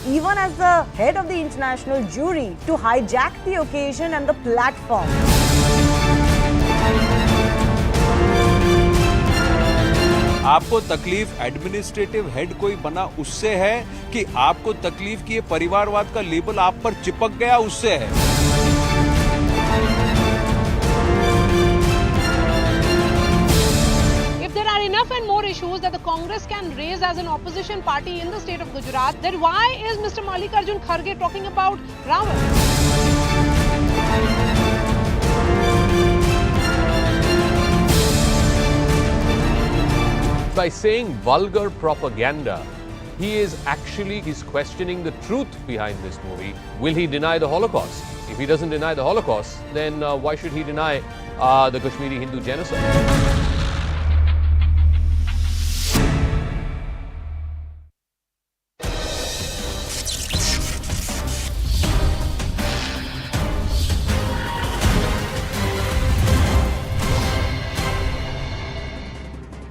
even as the head of the international jury, to hijack the occasion and the platform. आपको तकलीफ administrative head कोई बना उससे है कि आपको तकलीफ की ये परिवारवाद का लेबल आप पर चिपक गया उससे है? If there are enough and more issues that the Congress can raise as an opposition party in the state of Gujarat, then why is Mr. Mallikarjun Kharge talking about Ravan? By saying vulgar propaganda, he's questioning the truth behind this movie. Will he deny the Holocaust? If he doesn't deny the Holocaust, then why should he deny the Kashmiri Hindu genocide?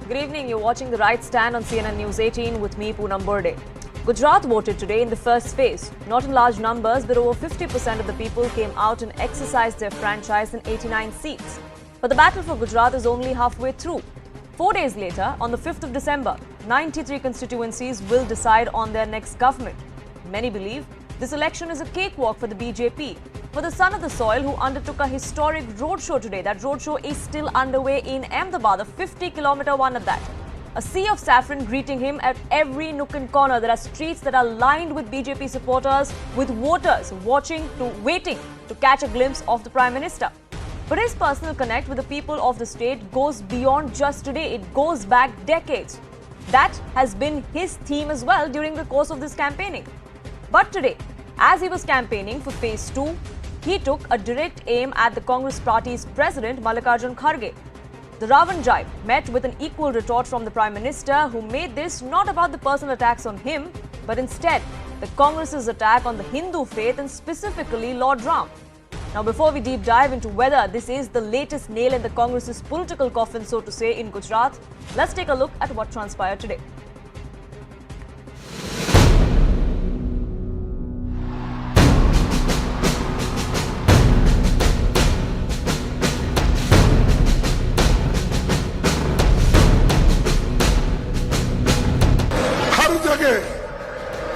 Good evening, you're watching The Right Stand on CNN News 18 with me, Poonam Burde. Gujarat voted today in the first phase. Not in large numbers, but over 50% of the people came out and exercised their franchise in 89 seats. But the battle for Gujarat is only halfway through. 4 days later, on the 5th of December, 93 constituencies will decide on their next government. Many believe this election is a cakewalk for the BJP. For the son of the soil who undertook a historic roadshow today. That roadshow is still underway in Ahmedabad, a 50-kilometer one at that. A sea of saffron greeting him at every nook and corner. There are streets that are lined with BJP supporters, with voters waiting to catch a glimpse of the Prime Minister. But his personal connect with the people of the state goes beyond just today. It goes back decades. That has been his theme as well during the course of this campaigning. But today, as he was campaigning for phase 2, he took a direct aim at the Congress party's president, Mallikarjun Kharge. The Ravan jibe met with an equal retort from the Prime Minister, who made this not about the personal attacks on him, but instead the Congress's attack on the Hindu faith and specifically Lord Ram. Now, before we deep dive into whether this is the latest nail in the Congress's political coffin, so to say, in Gujarat, let's take a look at what transpired today.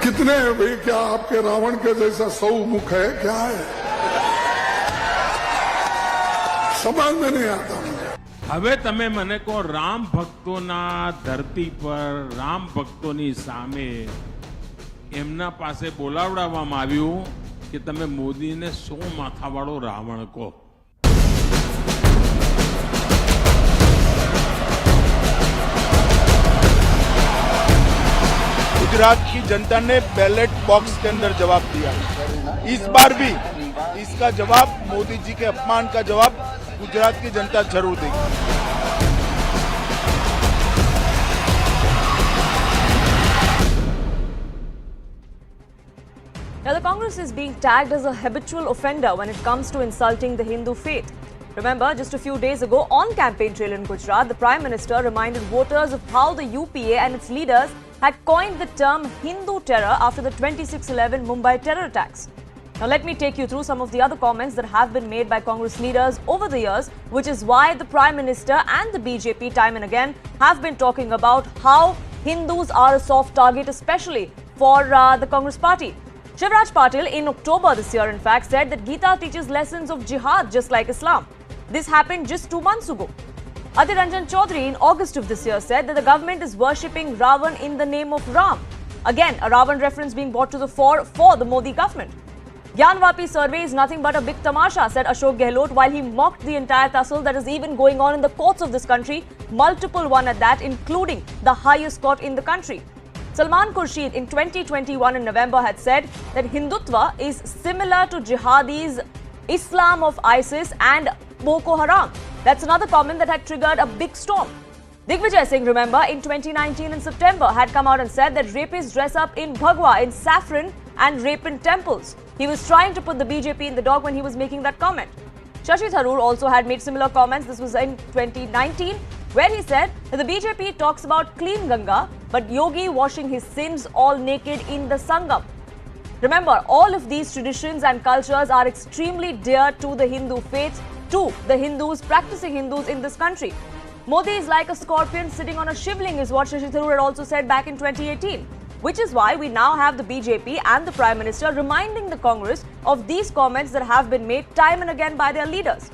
कितने हैं भाई? क्या आपके रावण के जैसा 100 मुख है? क्या है? समझ में नहीं आता मुझे. હવે તમે મને કહો, રામ ભક્તોના ધરતી પર રામ ભક્તોની સામે એમના પાસે બોલાવડાવવામાં આવ્યું કે તમે મોદીને 100 માથાવાળો રાવણ કહો. गुजरात की जनता ने बैलेट बॉक्स के अंदर जवाब दिया. इस बार भी इसका जवाब, मोदी जी के अपमान का जवाब गुजरात की जनता जरूर देगी. Now, the Congress is being tagged as a habitual offender when it comes to insulting the Hindu faith. Remember, just a few days ago on campaign trail in Gujarat, the Prime Minister reminded voters of how the UPA and its leaders had coined the term Hindu terror after the 26/11 Mumbai terror attacks. Now, let me take you through some of the other comments that have been made by Congress leaders over the years, which is why the Prime Minister and the BJP time and again have been talking about how Hindus are a soft target, especially for the Congress party. Shivraj Patil in October this year, in fact, said that Gita teaches lessons of jihad just like Islam. This happened just 2 months ago. Adhir Ranjan Chaudhary in August of this year said that the government is worshipping Ravan in the name of Ram. Again, a Ravan reference being brought to the fore for the Modi government. Gyanvapi survey is nothing but a big tamasha, said Ashok Gehlot, while he mocked the entire tussle that is even going on in the courts of this country, multiple one at that, including the highest court in the country. Salman Khurshid in 2021 in November had said that Hindutva is similar to jihadis, Islam of ISIS and Boko Haram. That's another comment that had triggered a big storm. Digvijay Singh, remember, in 2019 in September had come out and said that rapists dress up in Bhagwa, in saffron, and rape in temples. He was trying to put the BJP in the dog when he was making that comment. Shashi Tharoor also had made similar comments. This was in 2019, where he said that the BJP talks about clean Ganga, but Yogi washing his sins all naked in the Sangam. Remember, all of these traditions and cultures are extremely dear to the Hindu faith, to the Hindus, practicing Hindus in this country. Modi is like a scorpion sitting on a shivling is what Shashi Tharoor had also said back in 2018. Which is why we now have the BJP and the Prime Minister reminding the Congress of these comments that have been made time and again by their leaders.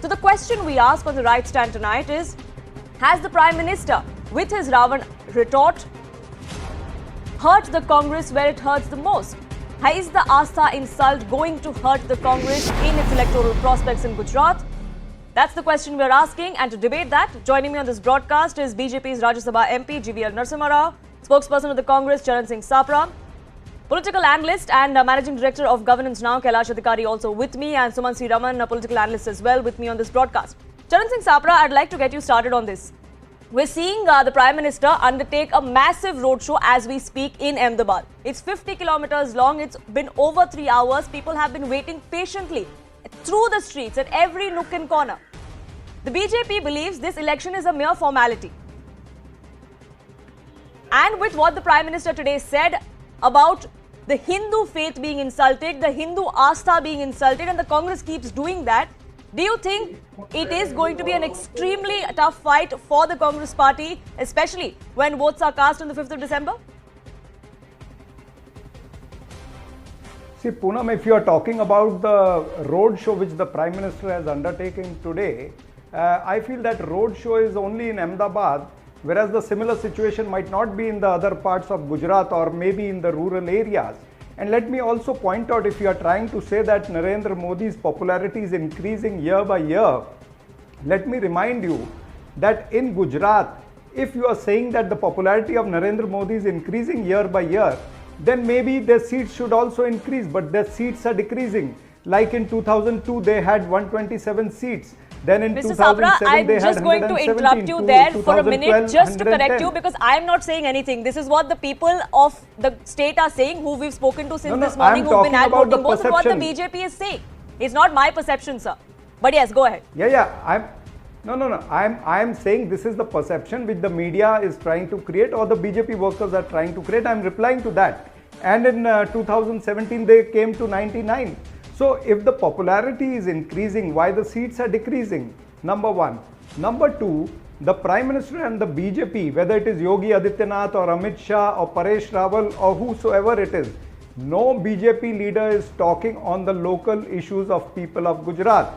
So the question we ask on the right stand tonight is, has the Prime Minister, with his Ravan retort, hurt the Congress where it hurts the most? Is the Astha insult going to hurt the Congress in its electoral prospects in Gujarat? That's the question we're asking, and to debate that, joining me on this broadcast is BJP's Rajya Sabha MP GVL Narasimha Rao, spokesperson of the Congress Charan Singh Sapra, political analyst and managing director of Governance Now Kailash Adhikari also with me, and Suman C. Raman, a political analyst as well with me on this broadcast. Charan Singh Sapra, I'd like to get you started on this. We're seeing the Prime Minister undertake a massive roadshow as we speak in Ahmedabad. It's 50 kilometers long. It's been over 3 hours. People have been waiting patiently through the streets at every nook and corner. The BJP believes this election is a mere formality. And with what the Prime Minister today said about the Hindu faith being insulted, the Hindu Astha being insulted, and the Congress keeps doing that, do you think it is going to be an extremely tough fight for the Congress party, especially when votes are cast on the 5th of December? See, Poonam, if you are talking about the road show which the Prime Minister has undertaken today, I feel that road show is only in Ahmedabad, whereas the similar situation might not be in the other parts of Gujarat or maybe in the rural areas. And let me also point out, if you are trying to say that Narendra Modi's popularity is increasing year by year, let me remind you that in Gujarat, if you are saying that the popularity of Narendra Modi is increasing year by year, then maybe their seats should also increase, but their seats are decreasing. Like in 2002, they had 127 seats. Then in Mr. 2007, Sapra, I'm they had just going to interrupt you there for a minute just to correct you, because I'm not saying anything. This is what the people of the state are saying, who we've spoken to since this morning, who've been advocating. Both of what the BJP is saying. It's not my perception, sir. But yes, go ahead. I'm saying this is the perception which the media is trying to create, or the BJP workers are trying to create. I'm replying to that. And in 2017, they came to 99. So if the popularity is increasing, why the seats are decreasing? Number one. Number two, the Prime Minister and the BJP, whether it is Yogi Adityanath or Amit Shah or Paresh Rawal or whosoever it is, no BJP leader is talking on the local issues of people of Gujarat.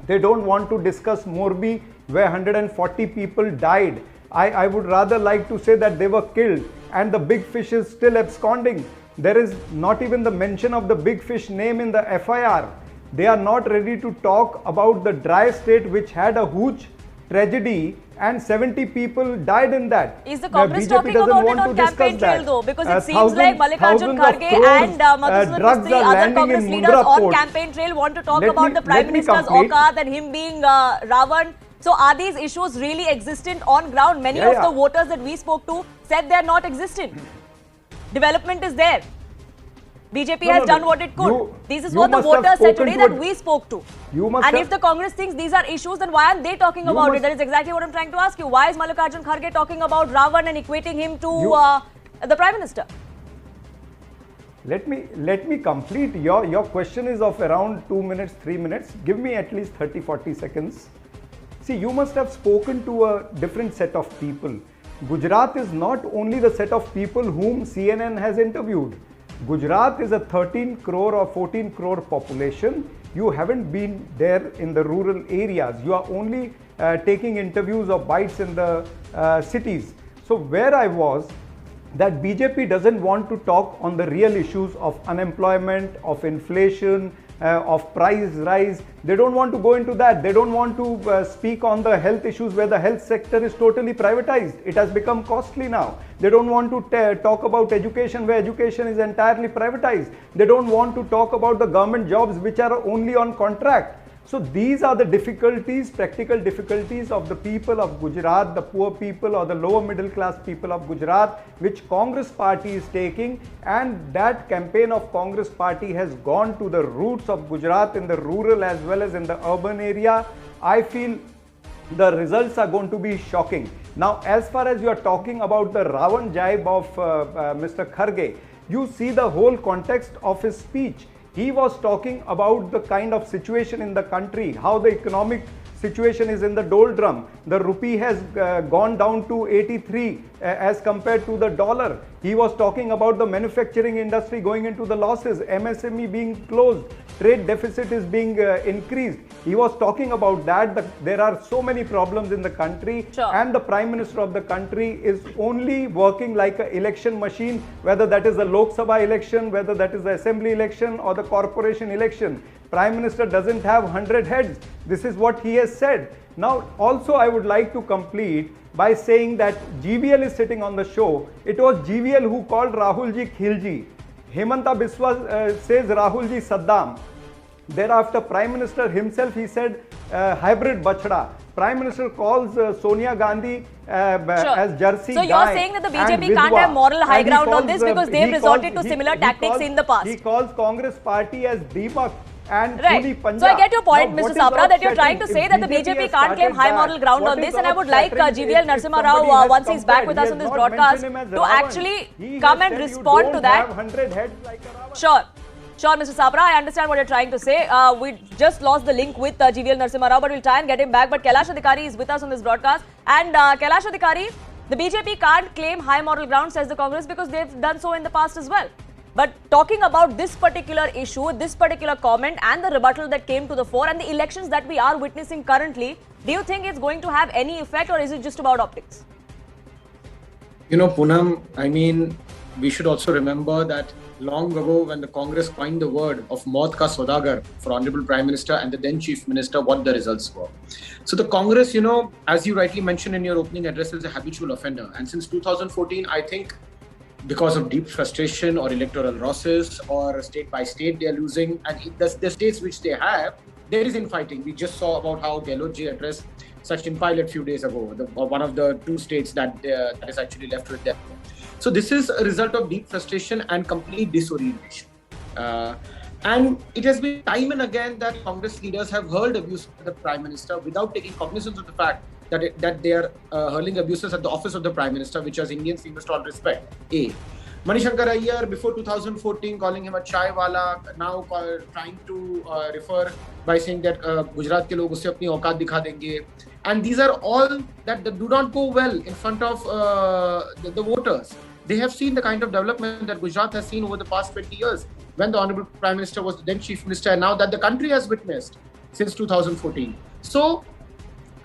They don't want to discuss Morbi, where 140 people died. I would rather like to say that they were killed and the big fish is still absconding. There is not even the mention of the big fish name in the FIR. They are not ready to talk about the dry state which had a huge tragedy and 70 people died in that. Is the Congress talking about it on campaign trail though? Because it seems like Mallikarjun Kharge and Madhusudan Mistry, other Congress leaders on campaign trail want to talk about the Prime Minister's Auqat and him being Ravan. So are these issues really existent on ground? Many of the voters that we spoke to said they are not existent. Development is there. BJP has done what it could. This is what the voters said today that we spoke to. And if the Congress thinks these are issues, then why aren't they talking about it? That is exactly what I'm trying to ask you. Why is Mallikarjun Kharge talking about Ravan and equating him to the Prime Minister? Let me complete. Your question is of around 2 minutes, 3 minutes. Give me at least 30-40 seconds. See, you must have spoken to a different set of people. Gujarat is not only the set of people whom CNN has interviewed. Gujarat is a 13 crore or 14 crore population. You haven't been there in the rural areas. You are only taking interviews or bites in the cities. So where I was, that BJP doesn't want to talk on the real issues of unemployment, of inflation, of price rise. They don't want to go into that. They don't want to speak on the health issues where the health sector is totally privatized. It has become costly now. They don't want to talk about education where education is entirely privatized. They don't want to talk about the government jobs which are only on contract. So these are the difficulties, practical difficulties of the people of Gujarat, the poor people or the lower middle class people of Gujarat, which Congress party is taking, and that campaign of Congress party has gone to the roots of Gujarat in the rural as well as in the urban area. I feel the results are going to be shocking. Now, as far as you are talking about the Ravan jibe of Mr. Kharge, you see the whole context of his speech. He was talking about the kind of situation in the country, how the economic situation is in the doldrum. The rupee has gone down to 83 as compared to the dollar. He was talking about the manufacturing industry going into the losses, MSME being closed, trade deficit is being increased. He was talking about that there are so many problems in the country, and the Prime Minister of the country is only working like an election machine, whether that is the Lok Sabha election, whether that is the Assembly election or the corporation election. Prime Minister doesn't have 100 heads. This is what he has said. Now, also I would like to complete by saying that GVL is sitting on the show. It was GVL who called Rahulji Khilji. Hemanta Biswa says Rahulji Saddam. Thereafter, Prime Minister himself, he said hybrid bachda. Prime Minister calls Sonia Gandhi as Jersey So guy. you're saying that the BJP can't have moral high ground on this because they've resorted to similar tactics in the past. He calls Congress party as Deepak and Right. Punjab. So I get your point, Now, Mr. what is Sapra, that you're trying to upsetting say that the if BJP has can't claim started high that? moral ground What on is this, and I would like upsetting GVL if Narasimha somebody Rao, has once he's back compared, with he us has on this not broadcast, mentioned him as to Ravan. actually He come has and said you respond to don't that. have 100 heads like a Ravan. Sure, Mr. Sapra, I understand what you're trying to say. We just lost the link with GVL Narasimha Rao, but we'll try and get him back. But Kailash Adhikari is with us on this broadcast. And Kailash Adhikari, the BJP can't claim high moral ground, says the Congress, because they've done so in the past as well. But talking about this particular issue, this particular comment and the rebuttal that came to the fore and the elections that we are witnessing currently, do you think it's going to have any effect, or is it just about optics? You know, Poonam, I mean, we should also remember that long ago when the Congress coined the word of Maut Ka Saudagar for Honorable Prime Minister and the then Chief Minister, what the results were. So the Congress, you know, as you rightly mentioned in your opening address, is a habitual offender. And since 2014, I think because of deep frustration or electoral losses or state by state they are losing, and the states which they have, there is infighting. We just saw about how Gehlotji addressed Sachin Pilot a few days ago, one of the two states that is actually left with them. So this is a result of deep frustration and complete disorientation. And it has been time and again that Congress leaders have hurled abuse at the Prime Minister without taking cognizance of the fact that they are hurling abuses at the office of the Prime Minister, which as Indians we must all respect. Manishankar Iyer, before 2014, calling him a chai wala, now trying to refer by saying that Gujarat ke log usse apni auqat dikha denge. And these are all that do not go well in front of the voters. They have seen the kind of development that Gujarat has seen over the past 20 years when the Honorable Prime Minister was the then Chief Minister, and now that the country has witnessed since 2014. So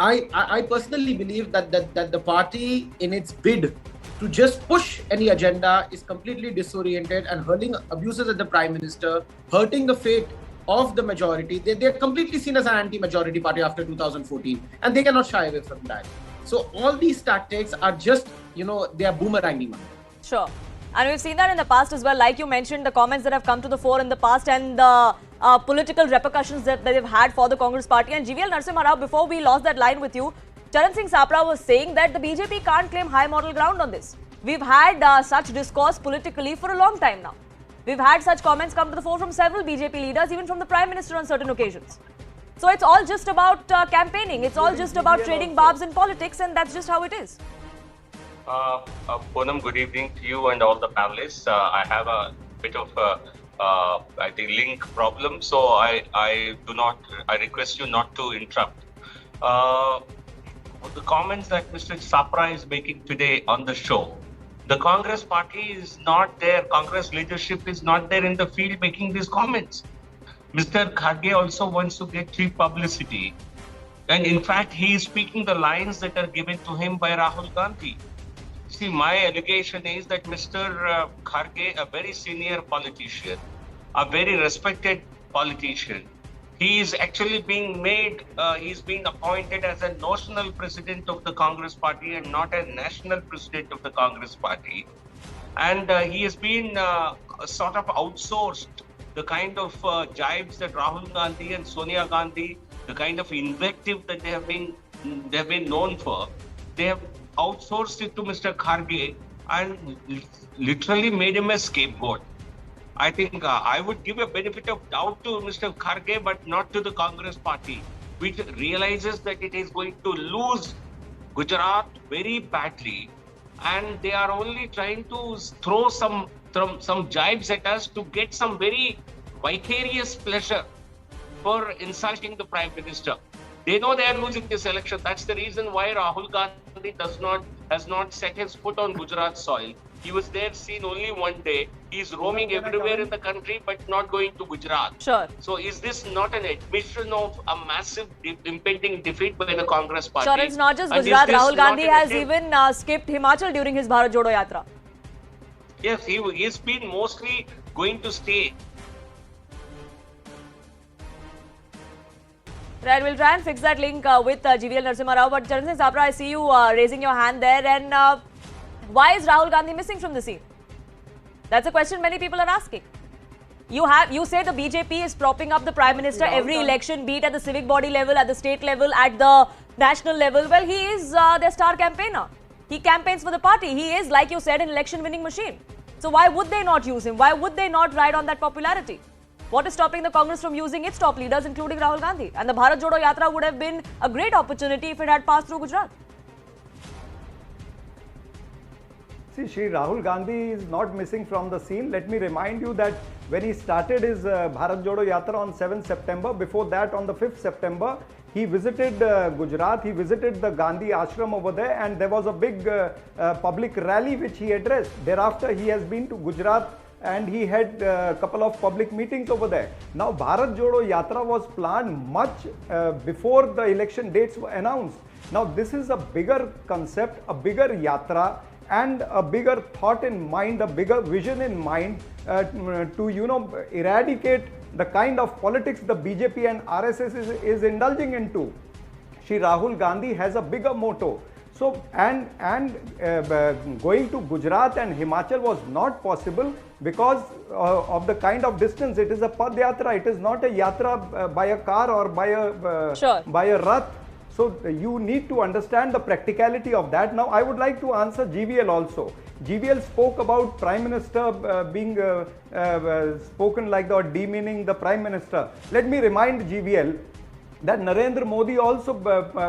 I personally believe that the party, in its bid to just push any agenda, is completely disoriented and hurling abuses at the Prime Minister, hurting the fate of the majority. They are completely seen as an anti-majority party after 2014, and they cannot shy away from that. So all these tactics are just, you know, they are boomeranging. Sure. And we've seen that in the past as well. Like you mentioned, the comments that have come to the fore in the past and the political repercussions that they've had for the Congress party. And GVL Narasimha Rao, before we lost that line with you, Charan Singh Sapra was saying that the BJP can't claim high moral ground on this. We've had such discourse politically for a long time now. We've had such comments come to the fore from several BJP leaders, even from the Prime Minister on certain occasions. So it's all just about campaigning. It's all just about trading barbs in politics, and that's just how it is. Poonam, good evening to you and all the panelists. I have a bit of I think link problem, so I request you not to interrupt. The comments that Mr. Sapra is making today on the show, the Congress party is not there, Congress leadership is not there in the field making these comments. Mr. Kharge also wants to get cheap publicity. And in fact, he is speaking the lines that are given to him by Rahul Gandhi. See, my allegation is that Mr. Kharge, a very senior politician, a very respected politician, he is actually being made, he's being appointed as a notional president of the Congress party and not a national president of the Congress party. And he has been sort of outsourced the kind of jibes that Rahul Gandhi and Sonia Gandhi, the kind of invective that they have been known for. They have outsourced it to Mr. Kharge and literally made him a scapegoat. I think I would give a benefit of doubt to Mr. Kharge, but not to the Congress party. which realizes that it is going to lose Gujarat very badly, and they are only trying to throw some jibes at us to get some very vicarious pleasure for insulting the Prime Minister. They know they are losing this election. That's the reason why Rahul Gandhi has not set his foot on Gujarat soil. He was there seen only one day. He's roaming everywhere in the country, but not going to Gujarat. Sure. So is this not an admission of a massive impending defeat by the Congress party? Sure, it's not just Gujarat. Rahul Gandhi has even skipped Himachal during his Bharat Jodo Yatra. Yes, he's been mostly going to stay. Right, we'll try and fix that link with GVL Narasimha Rao. But Charan Singh Sapra, I see you raising your hand there. And why is Rahul Gandhi missing from the scene? That's a question many people are asking. You say the BJP is propping up the Prime Minister every election, be it at the civic body level, at the state level, at the national level. Well, he is their star campaigner. He campaigns for the party. He is, like you said, an election winning machine. So why would they not use him? Why would they not ride on that popularity? What is stopping the Congress from using its top leaders, including Rahul Gandhi? And the Bharat Jodo Yatra would have been a great opportunity if it had passed through Gujarat. See, Shri Rahul Gandhi is not missing from the scene. Let me remind you that when he started his Bharat Jodo Yatra on 7th September, before that on the 5th September, he visited Gujarat, he visited the Gandhi ashram over there, and there was a big public rally which he addressed. Thereafter, he has been to Gujarat and he had a couple of public meetings over there. Now, Bharat Jodo Yatra was planned much before the election dates were announced. Now, this is a bigger concept, a bigger yatra, and a bigger thought in mind, a bigger vision in mind to, eradicate the kind of politics the BJP and RSS is indulging into. Shri Rahul Gandhi has a bigger motto. So, and going to Gujarat and Himachal was not possible because of the kind of distance. It is a Pad Yatra. It is not a Yatra by a car or by a Rath. So, you need to understand the practicality of that. Now, I would like to answer GVL also. GVL spoke about Prime Minister being spoken like that, or demeaning the Prime Minister. Let me remind GVL that Narendra Modi also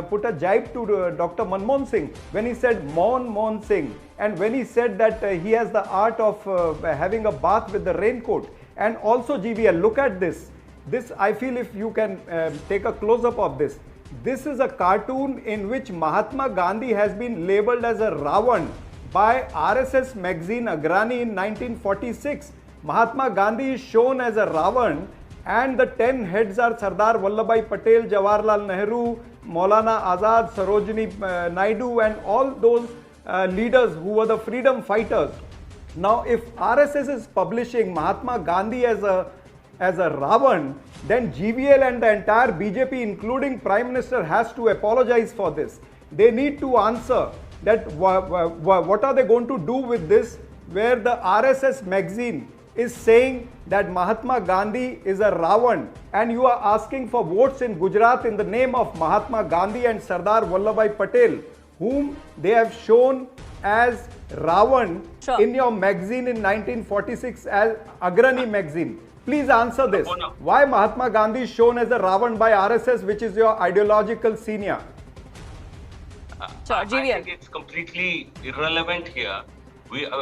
put a jibe to Dr. Manmohan Singh when he said Mon Singh, and when he said that he has the art of having a bath with the raincoat. And also GVL, look at this. This, I feel, if you can take a close-up of this. This is a cartoon in which Mahatma Gandhi has been labelled as a Ravan by RSS magazine Agrani in 1946. Mahatma Gandhi is shown as a Ravan, and the 10 heads are Sardar Vallabhbhai Patel, Jawaharlal Nehru, Maulana Azad, Sarojini Naidu, and all those leaders who were the freedom fighters. Now, if RSS is publishing Mahatma Gandhi as a Ravan, then GVL and the entire BJP, including Prime Minister, has to apologize for this. They need to answer that what are they going to do with this, where the RSS magazine is saying that Mahatma Gandhi is a Ravan, and you are asking for votes in Gujarat in the name of Mahatma Gandhi and Sardar Vallabhbhai Patel, whom they have shown as Ravan in your magazine in 1946 as Agrani magazine. Please answer this. Why Mahatma Gandhi is shown as a Ravan by RSS, which is your ideological senior? I think it's completely irrelevant here.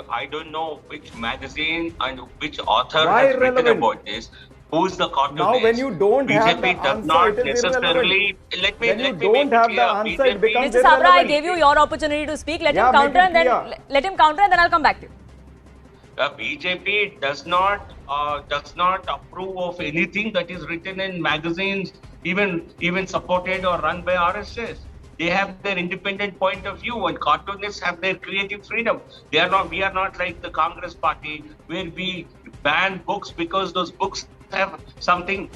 I don't know which magazine and which author has written about this. Who is the cartoonist? Now, when you don't have the answer, it is necessarily. When you don't have the answer, it becomes Mr. Sabra, I gave you your opportunity to speak. Let him counter, and then I'll come back to you. BJP does not approve of anything that is written in magazines, even supported or run by RSS. They have their independent point of view, and cartoonists have their creative freedom. We are not like the Congress party, where we ban books because those books have something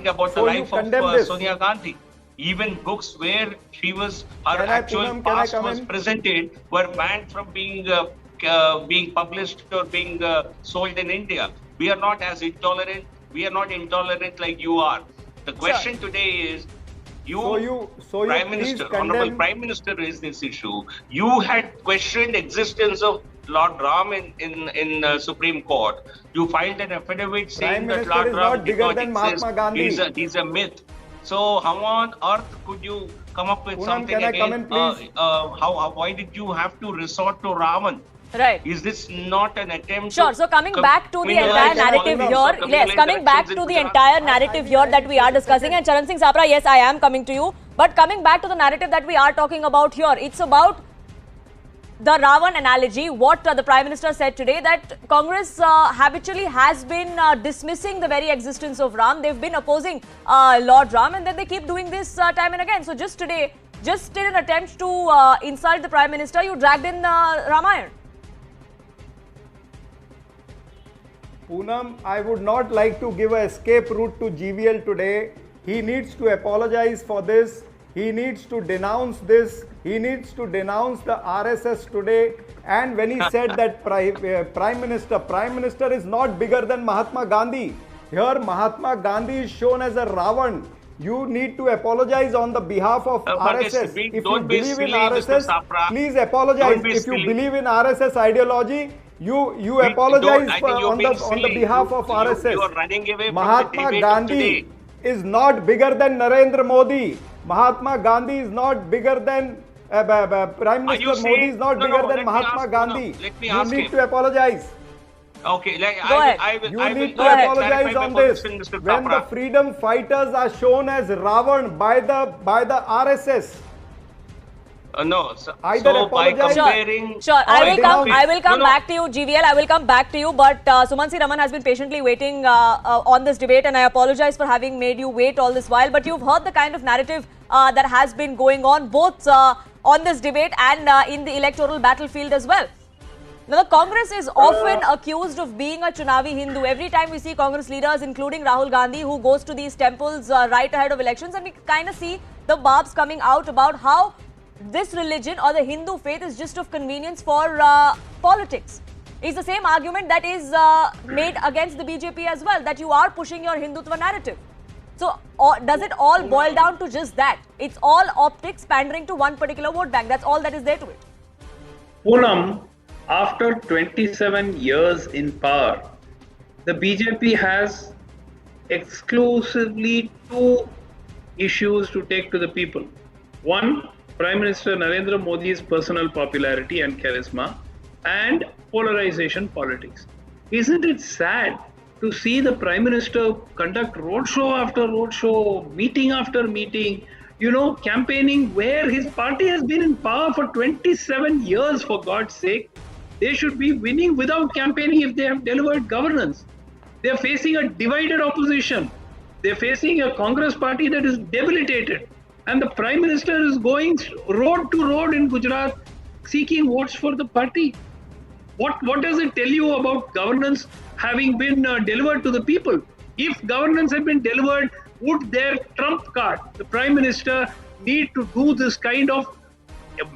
about the life of Sonia Gandhi. Even books where her actual past was presented were banned from being published or being sold in India. We are not as intolerant. We are not intolerant like you are. The question today is, Prime Minister, Honorable Prime Minister raised this issue. You had questioned existence of Lord Ram in Supreme Court. You filed an affidavit saying that Lord Ram did not exist. He's a myth. So how on earth could you come up with Poonam, something can I come again? in, please? Why did you have to resort to Ravan? Right. Is this not an attempt? Sure. So coming back to the entire narrative here, yes, coming back to the entire narrative here that we are discussing, and Charan Singh Sapra, yes, I am coming to you. But coming back to the narrative that we are talking about here, it's about the Ravan analogy, what the Prime Minister said today, that Congress habitually has been dismissing the very existence of Ram. They've been opposing Lord Ram, and then they keep doing this time and again. So just today, just in an attempt to insult the Prime Minister, you dragged in Ramayana. Poonam, I would not like to give an escape route to GVL today. He needs to apologize for this. He needs to denounce this. He needs to denounce the RSS today. And when he said that Prime Minister is not bigger than Mahatma Gandhi. Here Mahatma Gandhi is shown as a Ravan. You need to apologize on the behalf of RSS. If you believe in RSS, please apologize. If you believe in RSS ideology, you apologize on the behalf of RSS. You are running away Mahatma from the Gandhi is not bigger than Narendra Modi. Mahatma Gandhi is not bigger than Prime Minister Modi is not bigger than Mahatma Gandhi. You need to apologize. Okay, You need to apologize on this. When the freedom fighters are shown as Ravan by the RSS. No, so by comparing... Sure. I will come back to you, GVL. I will come back to you. But Sumansi Raman has been patiently waiting on this debate, and I apologize for having made you wait all this while. But you've heard the kind of narrative that has been going on, both on this debate and in the electoral battlefield as well. Now, the Congress is often accused of being a Chunavi Hindu. Every time we see Congress leaders, including Rahul Gandhi, who goes to these temples right ahead of elections, and we kind of see the barbs coming out about how this religion or the Hindu faith is just of convenience for politics. It's the same argument that is made against the BJP as well, that you are pushing your Hindutva narrative. So does it all boil down to just that? It's all optics pandering to one particular vote bank. That's all that is there to it. Poonam, after 27 years in power, the BJP has exclusively two issues to take to the people. One, Prime Minister Narendra Modi's personal popularity and charisma, and polarization politics. Isn't it sad to see the Prime Minister conduct roadshow after roadshow, meeting after meeting, campaigning where his party has been in power for 27 years, for God's sake? They should be winning without campaigning if they have delivered governance. They are facing a divided opposition. They are facing a Congress party that is debilitated. And the Prime Minister is going road to road in Gujarat seeking votes for the party. What does it tell you about governance having been delivered to the people? If governance had been delivered, would their trump card, the Prime Minister, need to do this kind of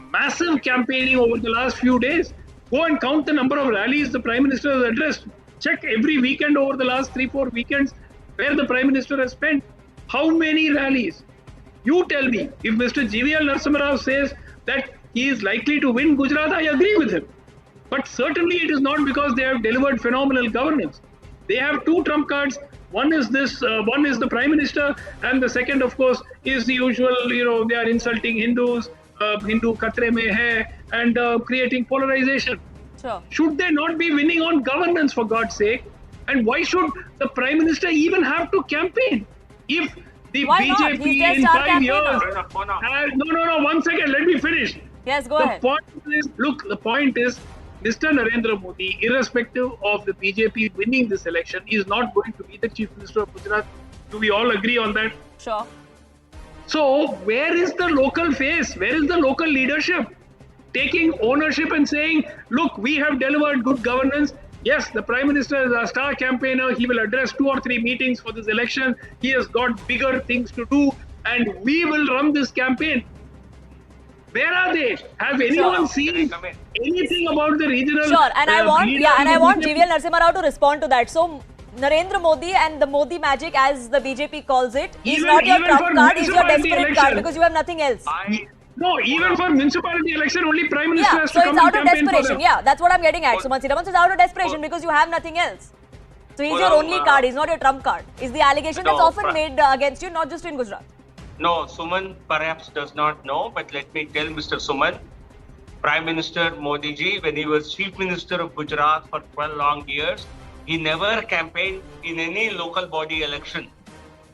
massive campaigning over the last few days? Go and count the number of rallies the Prime Minister has addressed. Check every weekend over the last 3-4 weekends where the Prime Minister has spent. How many rallies? You tell me, if Mr. GVL Narasimha Rao says that he is likely to win Gujarat, I agree with him. But certainly it is not because they have delivered phenomenal governance. They have two trump cards. One is one is the Prime Minister, and the second, of course, is the usual, they are insulting Hindus, Hindu khatre mein hai, and creating polarization. Sure. Should they not be winning on governance, for God's sake? And why should the Prime Minister even have to campaign? If the BJP in 5 years has... No, 1 second, let me finish. Yes, go ahead. The point is, Mr. Narendra Modi, irrespective of the BJP winning this election, is not going to be the Chief Minister of Gujarat. Do we all agree on that? Sure. So, where is the local face? Where is the local leadership? Taking ownership and saying, look, we have delivered good governance. Yes, the Prime Minister is a star campaigner. He will address 2 or 3 meetings for this election. He has got bigger things to do, and we will run this campaign. Where are they? Have anyone seen anything about the regional? Sure, and I want GVL Narasimha Rao to respond to that. So, Narendra Modi and the Modi magic, as the BJP calls it, is not your trump card, is your desperate card, because you have nothing else. No, even for municipality election, only Prime Minister has to come and campaign for them. Yeah, that's what I'm getting at. So, Sumansi Raman, it's out of desperation because you have nothing else. So he's your only card, he's not your trump card. Is the allegation that's often made against you, not just in Gujarat. No, Suman perhaps does not know, but let me tell Mr. Suman, Prime Minister Modi ji, when he was Chief Minister of Gujarat for 12 long years, he never campaigned in any local body election,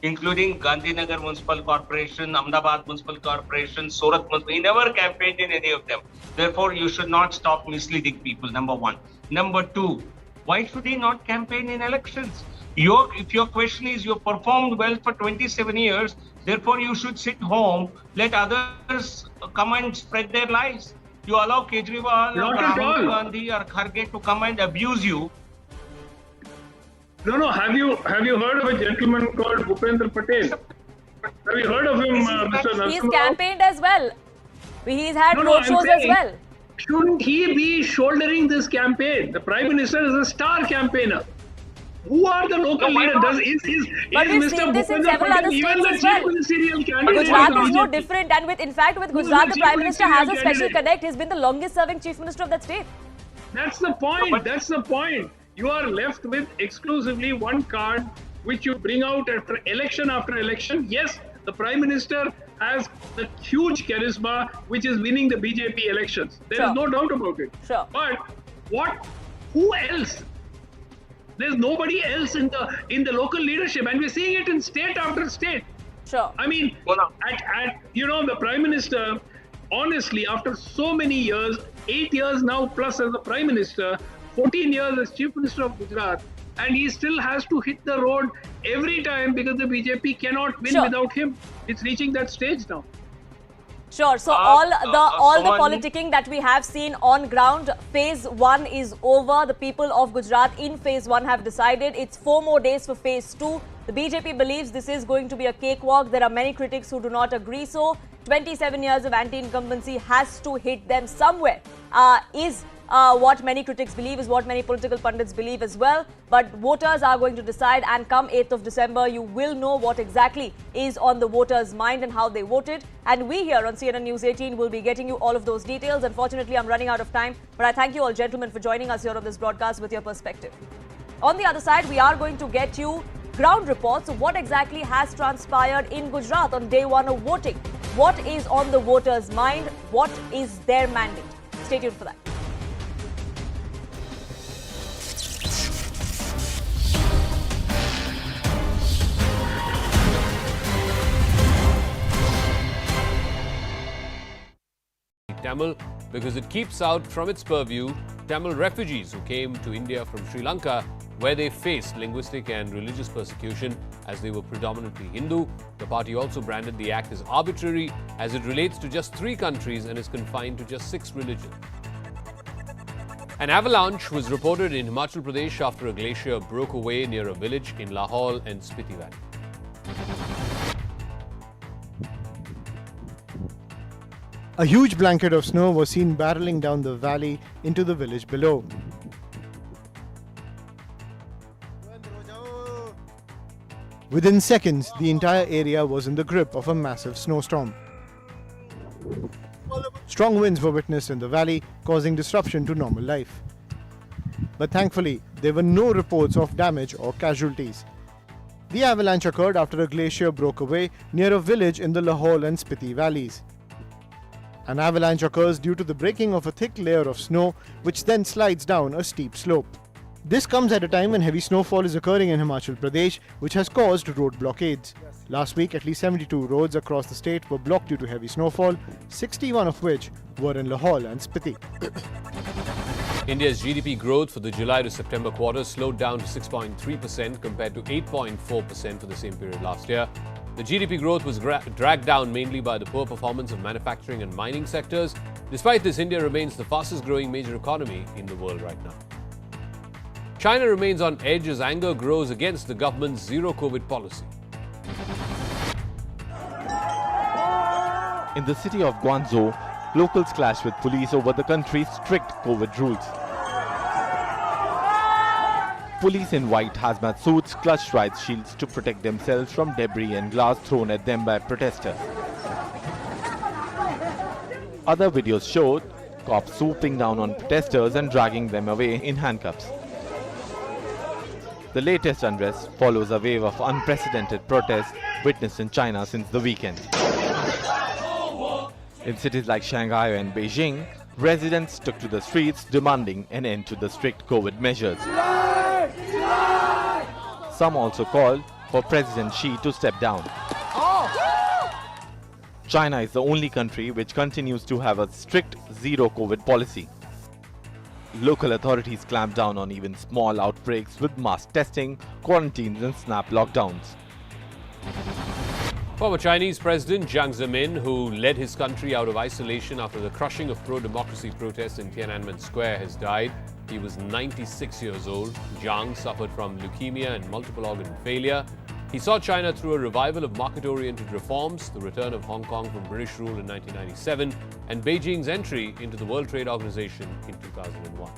including Gandhinagar Municipal Corporation, Ahmedabad Municipal Corporation, Surat Municipal. He never campaigned in any of them. Therefore, you should not stop misleading people, number one. Number two, why should he not campaign in elections? If your question is you performed well for 27 years, therefore you should sit home, let others come and spread their lies. You allow Kejriwal or Rahul Gandhi or Kharge to come and abuse you. No. Have you heard of a gentleman called Bhupendra Patel? Have you heard of him, Mr. Narendra? He's campaigned as well. He's had roadshows as well. Shouldn't he be shouldering this campaign? The Prime Minister is a star campaigner. Who are the local leaders? Is we've seen this in several other states as well. Gujarat is no different, and in fact with Gujarat, the Prime Minister has a special connect. He's been the longest serving Chief Minister of that state. That's the point. That's the point. You are left with exclusively one card, which you bring out after election. Yes, the Prime Minister has the huge charisma, which is winning the BJP elections. There is no doubt about it. Sure. But who else? There's nobody else in the local leadership, and we're seeing it in state after state. Sure. I mean, the Prime Minister, honestly, after so many years, 8 years now plus as the Prime Minister, 14 years as Chief Minister of Gujarat, and he still has to hit the road every time because the BJP cannot win without him. It's reaching that stage now. Sure. So all the politicking that we have seen on ground, phase 1 is over. The people of Gujarat in phase 1 have decided it's 4 more days for phase 2. The BJP believes this is going to be a cakewalk. There are many critics who do not agree. So 27 years of anti-incumbency has to hit them somewhere. What many critics believe, is what many political pundits believe as well. But voters are going to decide, and come 8th of December, you will know what exactly is on the voters' mind and how they voted. And we here on CNN News 18 will be getting you all of those details. Unfortunately, I'm running out of time, but I thank you all, gentlemen, for joining us here on this broadcast with your perspective. On the other side, we are going to get you ground reports of what exactly has transpired in Gujarat on day 1 of voting. What is on the voters' mind? What is their mandate? Stay tuned for that. Tamil because it keeps out from its purview Tamil refugees who came to India from Sri Lanka, where they faced linguistic and religious persecution as they were predominantly Hindu. The party also branded the act as arbitrary as it relates to just 3 countries and is confined to just 6 religions. An avalanche was reported in Himachal Pradesh after a glacier broke away near a village in Lahore and Spiti Valley. A huge blanket of snow was seen barreling down the valley into the village below. Within seconds, the entire area was in the grip of a massive snowstorm. Strong winds were witnessed in the valley, causing disruption to normal life. But thankfully, there were no reports of damage or casualties. The avalanche occurred after a glacier broke away near a village in the Lahore and Spiti valleys. An avalanche occurs due to the breaking of a thick layer of snow, which then slides down a steep slope. This comes at a time when heavy snowfall is occurring in Himachal Pradesh, which has caused road blockades. Last week, at least 72 roads across the state were blocked due to heavy snowfall, 61 of which were in Lahore and Spiti. India's GDP growth for the July to September quarter slowed down to 6.3% compared to 8.4% for the same period last year. The GDP growth was dragged down mainly by the poor performance of manufacturing and mining sectors. Despite this, India remains the fastest growing major economy in the world right now. China remains on edge as anger grows against the government's zero-COVID policy. In the city of Guangzhou, locals clashed with police over the country's strict COVID rules. Police in white hazmat suits clutched riot shields to protect themselves from debris and glass thrown at them by protesters. Other videos showed cops swooping down on protesters and dragging them away in handcuffs. The latest unrest follows a wave of unprecedented protests witnessed in China since the weekend. In cities like Shanghai and Beijing, residents took to the streets demanding an end to the strict COVID measures. Some also called for President Xi to step down. China is the only country which continues to have a strict zero COVID policy. Local authorities clamp down on even small outbreaks with mass testing, quarantines and snap lockdowns. Former Chinese President Jiang Zemin, who led his country out of isolation after the crushing of pro-democracy protests in Tiananmen Square, has died. He was 96 years old. Jiang suffered from leukemia and multiple organ failure. He saw China through a revival of market-oriented reforms, the return of Hong Kong from British rule in 1997, and Beijing's entry into the World Trade Organization in 2001.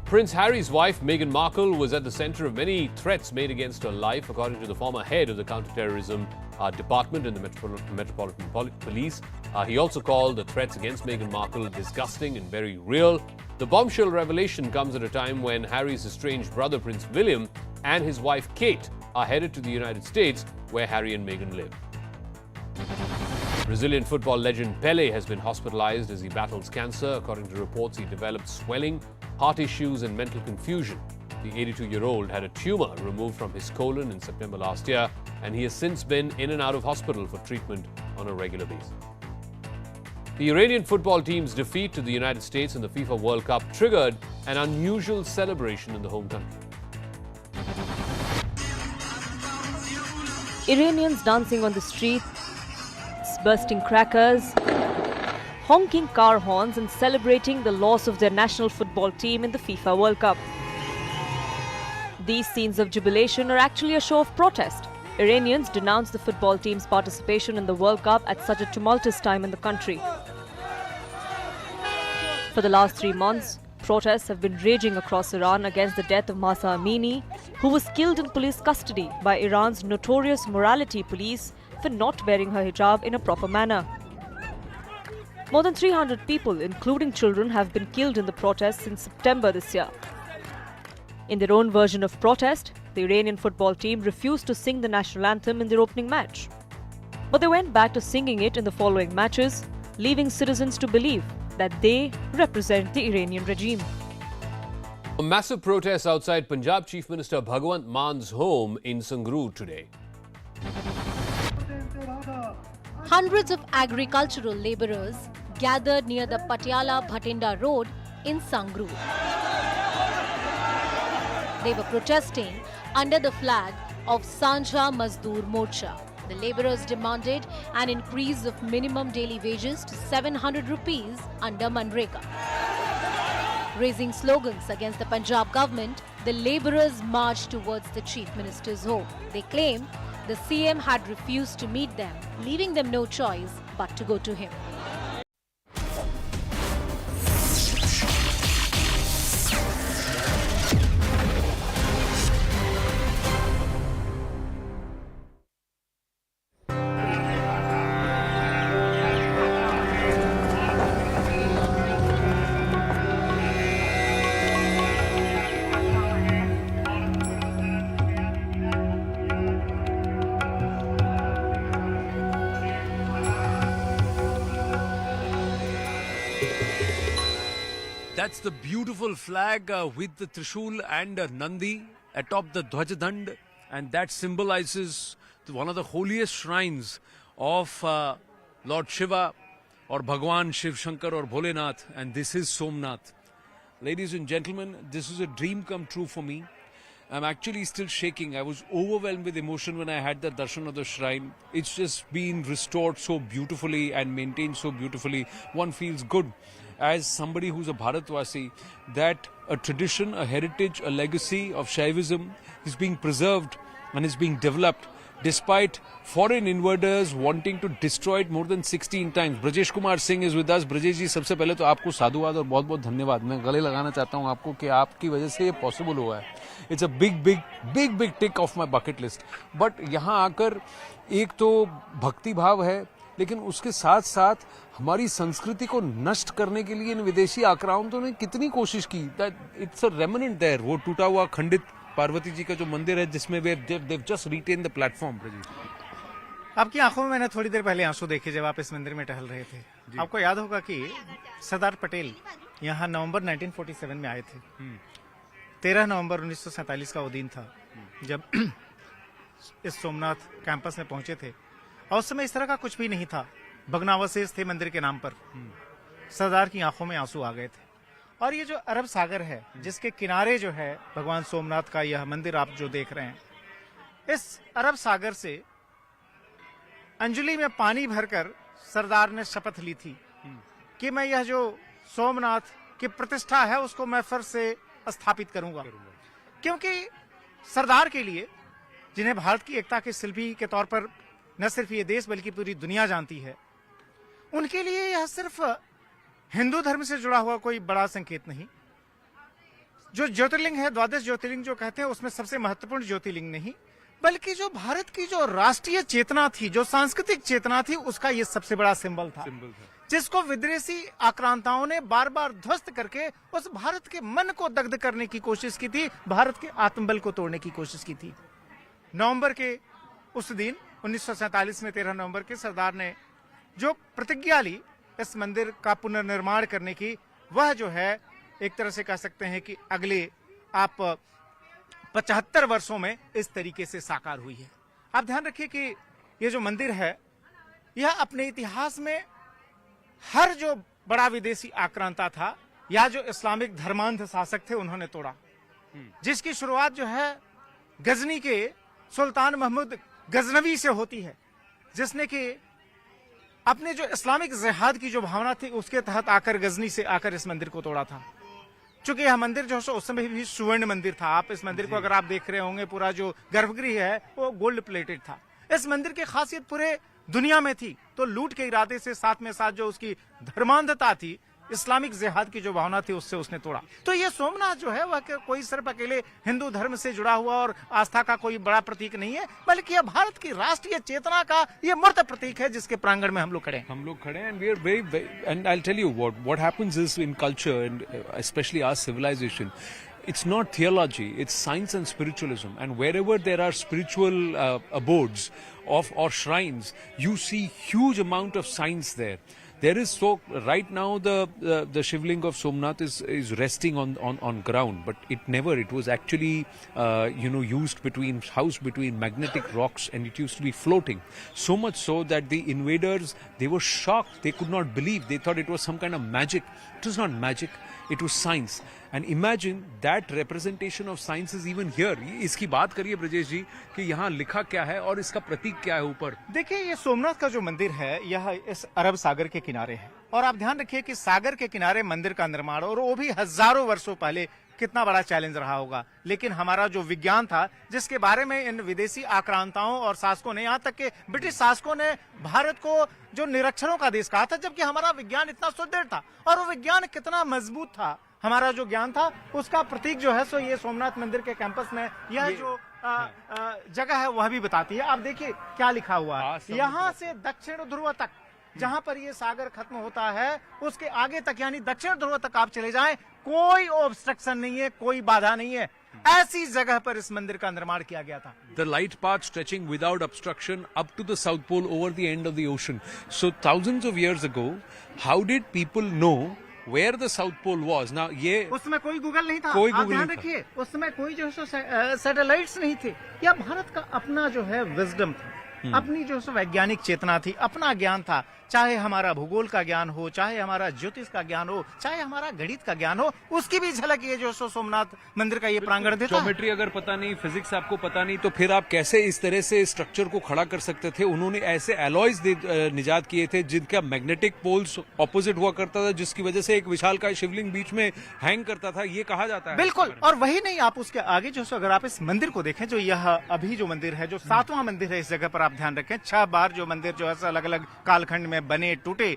Prince Harry's wife, Meghan Markle, was at the center of many threats made against her life, according to the former head of the counter-terrorism department in the Metropolitan Police. He also called the threats against Meghan Markle disgusting and very real. The bombshell revelation comes at a time when Harry's estranged brother, Prince William, and his wife, Kate, are headed to the United States, where Harry and Meghan live. Brazilian football legend Pelé has been hospitalized as he battles cancer. According to reports, he developed swelling, heart issues and mental confusion. The 82-year-old had a tumor removed from his colon in September last year, and he has since been in and out of hospital for treatment on a regular basis. The Iranian football team's defeat to the United States in the FIFA World Cup triggered an unusual celebration in the home country. Iranians dancing on the streets, bursting crackers, honking car horns and celebrating the loss of their national football team in the FIFA World Cup. These scenes of jubilation are actually a show of protest. Iranians denounced the football team's participation in the World Cup at such a tumultuous time in the country. For the last 3 months, protests have been raging across Iran against the death of Mahsa Amini, who was killed in police custody by Iran's notorious morality police for not wearing her hijab in a proper manner. More than 300 people, including children, have been killed in the protests since September this year. In their own version of protest, the Iranian football team refused to sing the national anthem in their opening match. But they went back to singing it in the following matches, leaving citizens to believe that they represent the Iranian regime. A massive protest outside Punjab Chief Minister Bhagwant Man's home in Sangrur today. Hundreds of agricultural labourers gathered near the Patiala-Bhatinda road in Sangrur. They were protesting under the flag of Sanja Mazdoor Morcha. The labourers demanded an increase of minimum daily wages to 700 rupees under Manrega. Raising slogans against the Punjab government, the labourers marched towards the Chief Minister's home. They claimed the CM had refused to meet them, leaving them no choice but to go to him. That's the beautiful flag with the Trishul and Nandi atop the Dhwajadand, and that symbolizes one of the holiest shrines of Lord Shiva or Bhagwan Shiv Shankar or Bholenath, and this is Somnath. Ladies and gentlemen, this is a dream come true for me. I'm actually still shaking. I was overwhelmed with emotion when I had the darshan of the shrine. It's just been restored so beautifully and maintained so beautifully. One feels good as somebody who's a Bharatvasi that a tradition, a heritage, a legacy of Shaivism is being preserved and is being developed despite foreign invaders wanting to destroy it more than 16 times. Brajesh Kumar Singh is with us. Brajesh जी, सबसे पहले तो आपको साधुवाद और बहुत-बहुत धन्यवाद. मैं गले लगाना चाहता हूं आपको कि आपकी वजह से ये पॉसिबल हुआ है. It's a big tick off my bucket list. But यहाँ आकर एक तो भक्ति भाव है, लेकिन उसके साथ साथ हमारी संस्कृति को नष्ट करने के लिए इन विदेशी आक्रामकों ने कितनी कोशिश की. That it's a remnant there. वो टूटा हुआ खंडित पार्वती जी का जो मंदिर है जिसमें they've just retained the platform. आपकी आंखों में मैंने थोड़ी देर पहले आंसू देखे जब आप इस मंदिर में टहल रहे थे। आपको याद होगा कि सरदार पटेल यहाँ नवंबर 1947 में आए थे। 13 नवंबर 1947 का वो दिन था जब इस सोमनाथ कैंपस में पहुंचे थे और उस समय इस तरह का कुछ भी नहीं था। भग्नावशेष थे मंदिर के नाम पर। सरदार की आंखों में आंसू आ गए थे। और ये जो अरब सागर है जिसके किनारे जो है भगवान सोमनाथ का यह मंदिर आप जो देख रहे हैं, इस अरब सागर से अंजलि में पानी भरकर सरदार ने शपथ ली थी कि मैं यह जो सोमनाथ की प्रतिष्ठा है उसको मैं फिर से स्थापित करूंगा। क्योंकि सरदार के लिए, जिन्हें भारत की एकता के शिल्पी के तौर पर न सिर्फ ये देश बल्कि पूरी दुनिया जानती है, उनके लिए यह सिर्फ हिंदू धर्म से जुड़ा हुआ कोई बड़ा संकेत नहीं। जो ज्योतिर्लिंग है, द्वादश ज्योतिर्लिंग जो कहते हैं, उसमें सबसे महत्वपूर्ण ज्योतिर्लिंग नहीं, बल्कि जो भारत की जो राष्ट्रीय चेतना थी, जो सांस्कृतिक चेतना थी, उसका ये सबसे बड़ा सिंबल था, जिसको विदेशी आक्रांताओं ने बार बार ध्वस्त करके उस भारत के मन को दग्ध करने की कोशिश की थी, भारत के आत्मबल को तोड़ने की कोशिश की थी। नवंबर के उस दिन 1947 में 13 नवंबर के सरदार ने जो प्रतिज्ञा ली इस मंदिर का पुनर्निर्माण करने की, वह जो है एक तरह से कह सकते हैं कि अगले आप 75 वर्षों में इस तरीके से साकार हुई है। आप ध्यान रखिए कि ये जो मंदिर है यह अपने इतिहास में हर जो बड़ा विदेशी आक्रांता था या जो इस्लामिक धर्मांध शासक थे उन्होंने तोड़ा। जिसकी शुरुआत जो है गजनी के सुल्तान महमूद गजनवी से होती है, जिसने कि अपने जो इस्लामिक जिहाद की जो भावना थी उसके तहत आकर गजनी से आकर इस मंदिर को तोड़ा था। चूंकि यह मंदिर जो है उस समय भी सुवर्ण मंदिर था। आप इस मंदिर को अगर आप देख रहे होंगे, पूरा जो गर्भगृह है वो गोल्ड प्लेटेड था। इस मंदिर की खासियत पूरे दुनिया में थी, तो लूट के इरादे से साथ में साथ जो उसकी धर्मांधता थी, इस्लामिक जिहाद की जो भावना थी, उससे उसने तोड़ा। तो ये सोमनाथ जो है वह कोई सिर्फ अकेले हिंदू धर्म से जुड़ा हुआ और आस्था का कोई बड़ा प्रतीक नहीं है, बल्कि यह भारत की राष्ट्रीय चेतना का ये मूर्त प्रतीक है जिसके प्रांगण में हम लोग खड़े हैं। And we are very and I'll tell you what happens is in culture and especially our civilization, it's not theology, it's science and spiritualism. And wherever there are spiritual abodes or shrines, you see huge amount of science there. There is right now the Shivling of Somnath is resting on ground, but it was actually used housed between magnetic rocks, and it used to be floating. So much so that the invaders, they were shocked, they could not believe, they thought it was some kind of magic. It was not magic, it was science. And imagine that representation of science is even here. इसकी बात करिए ब्रजेश जी कि यहाँ लिखा क्या है और इसका प्रतीक क्या है ऊपर। देखिए, ये सोमनाथ का जो मंदिर है यह इस अरब सागर के किनारे है, और आप ध्यान रखिए कि सागर के किनारे मंदिर का निर्माण, और वो भी हजारों वर्षों पहले, कितना बड़ा चैलेंज रहा होगा। लेकिन हमारा जो विज्ञान था, जिसके बारे में इन विदेशी आक्रांताओं और शासकों ने, यहाँ तक के ब्रिटिश शासकों ने भारत को जो निरक्षरों का देश कहा था, जबकि हमारा विज्ञान इतना सुदृढ़ था, और वो विज्ञान कितना मजबूत था, हमारा जो ज्ञान था, उसका प्रतीक जो है सो ये सोमनाथ मंदिर के कैंपस में यह जो जगह है वह भी बताती है। आप देखिए क्या लिखा हुआ है, यहाँ से दक्षिण ध्रुव तक, जहाँ पर ये सागर खत्म होता है उसके आगे तक, यानी दक्षिण ध्रुव तक आप चले जाएं, कोई ऑब्स्ट्रक्शन नहीं है, कोई बाधा नहीं है। ऐसी जगह पर इस मंदिर का निर्माण किया गया था। The light path stretching without obstruction up to the South Pole over the end of the ocean. So thousands of years ago, how did people know where the South Pole was? Now ये उसमें कोई Google नहीं था, कोई आप ध्यान रखिए, उसमें कोई जो है सैटेलाइट्स नहीं थे। यह भारत का अपना जो है विजडम था, अपनी जो वैज्ञानिक चेतना थी, अपना ज्ञान था। चाहे हमारा भूगोल का ज्ञान हो, चाहे हमारा ज्योतिष का ज्ञान हो, चाहे हमारा गणित का ज्ञान हो, उसकी भी झलक ये जो सोमनाथ मंदिर का ये प्रांगण देता है। ज्योमेट्री अगर पता नहीं, फिजिक्स आपको पता नहीं, तो फिर आप कैसे इस तरह से स्ट्रक्चर को खड़ा कर सकते थे? उन्होंने ऐसे एलॉयज निजात किए थे जिनका मैग्नेटिक पोल्स ऑपोजिट हुआ करता था, जिसकी वजह से एक विशालकाय शिवलिंग बीच में हैंग करता था, ये कहा जाता है। बिल्कुल, और वही नहीं, आप उसके आगे जो अगर आप इस मंदिर को देखें, जो यह अभी जो मंदिर है, जो 7वां मंदिर है इस जगह पर, आप ध्यान रखें 6 बार जो मंदिर जो है अलग अलग कालखंड में बने टूटे।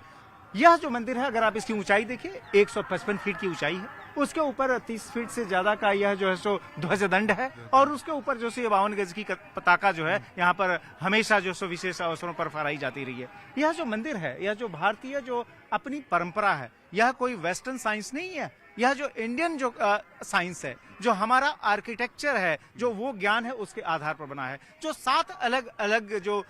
यह जो मंदिर है, अगर आप इसकी ऊंचाई देखिए 155 फीट की ऊंचाई है, उसके ऊपर 30 फीट से ज्यादा का यह जो है सो ध्वजदंड है, और उसके ऊपर जो है 52 गज की पताका जो है यहाँ पर हमेशा जो सो विशेष अवसरों पर फहराई जाती रही है। यह जो मंदिर है, यह जो भारतीय जो अपनी परंपरा है, यह कोई वेस्टर्न साइंस नहीं है, यह जो इंडियन जो साइंस है, जो हमारा आर्किटेक्चर है, जो वो ज्ञान है, उसके आधार पर बना है। जो 7 अलग अलग जो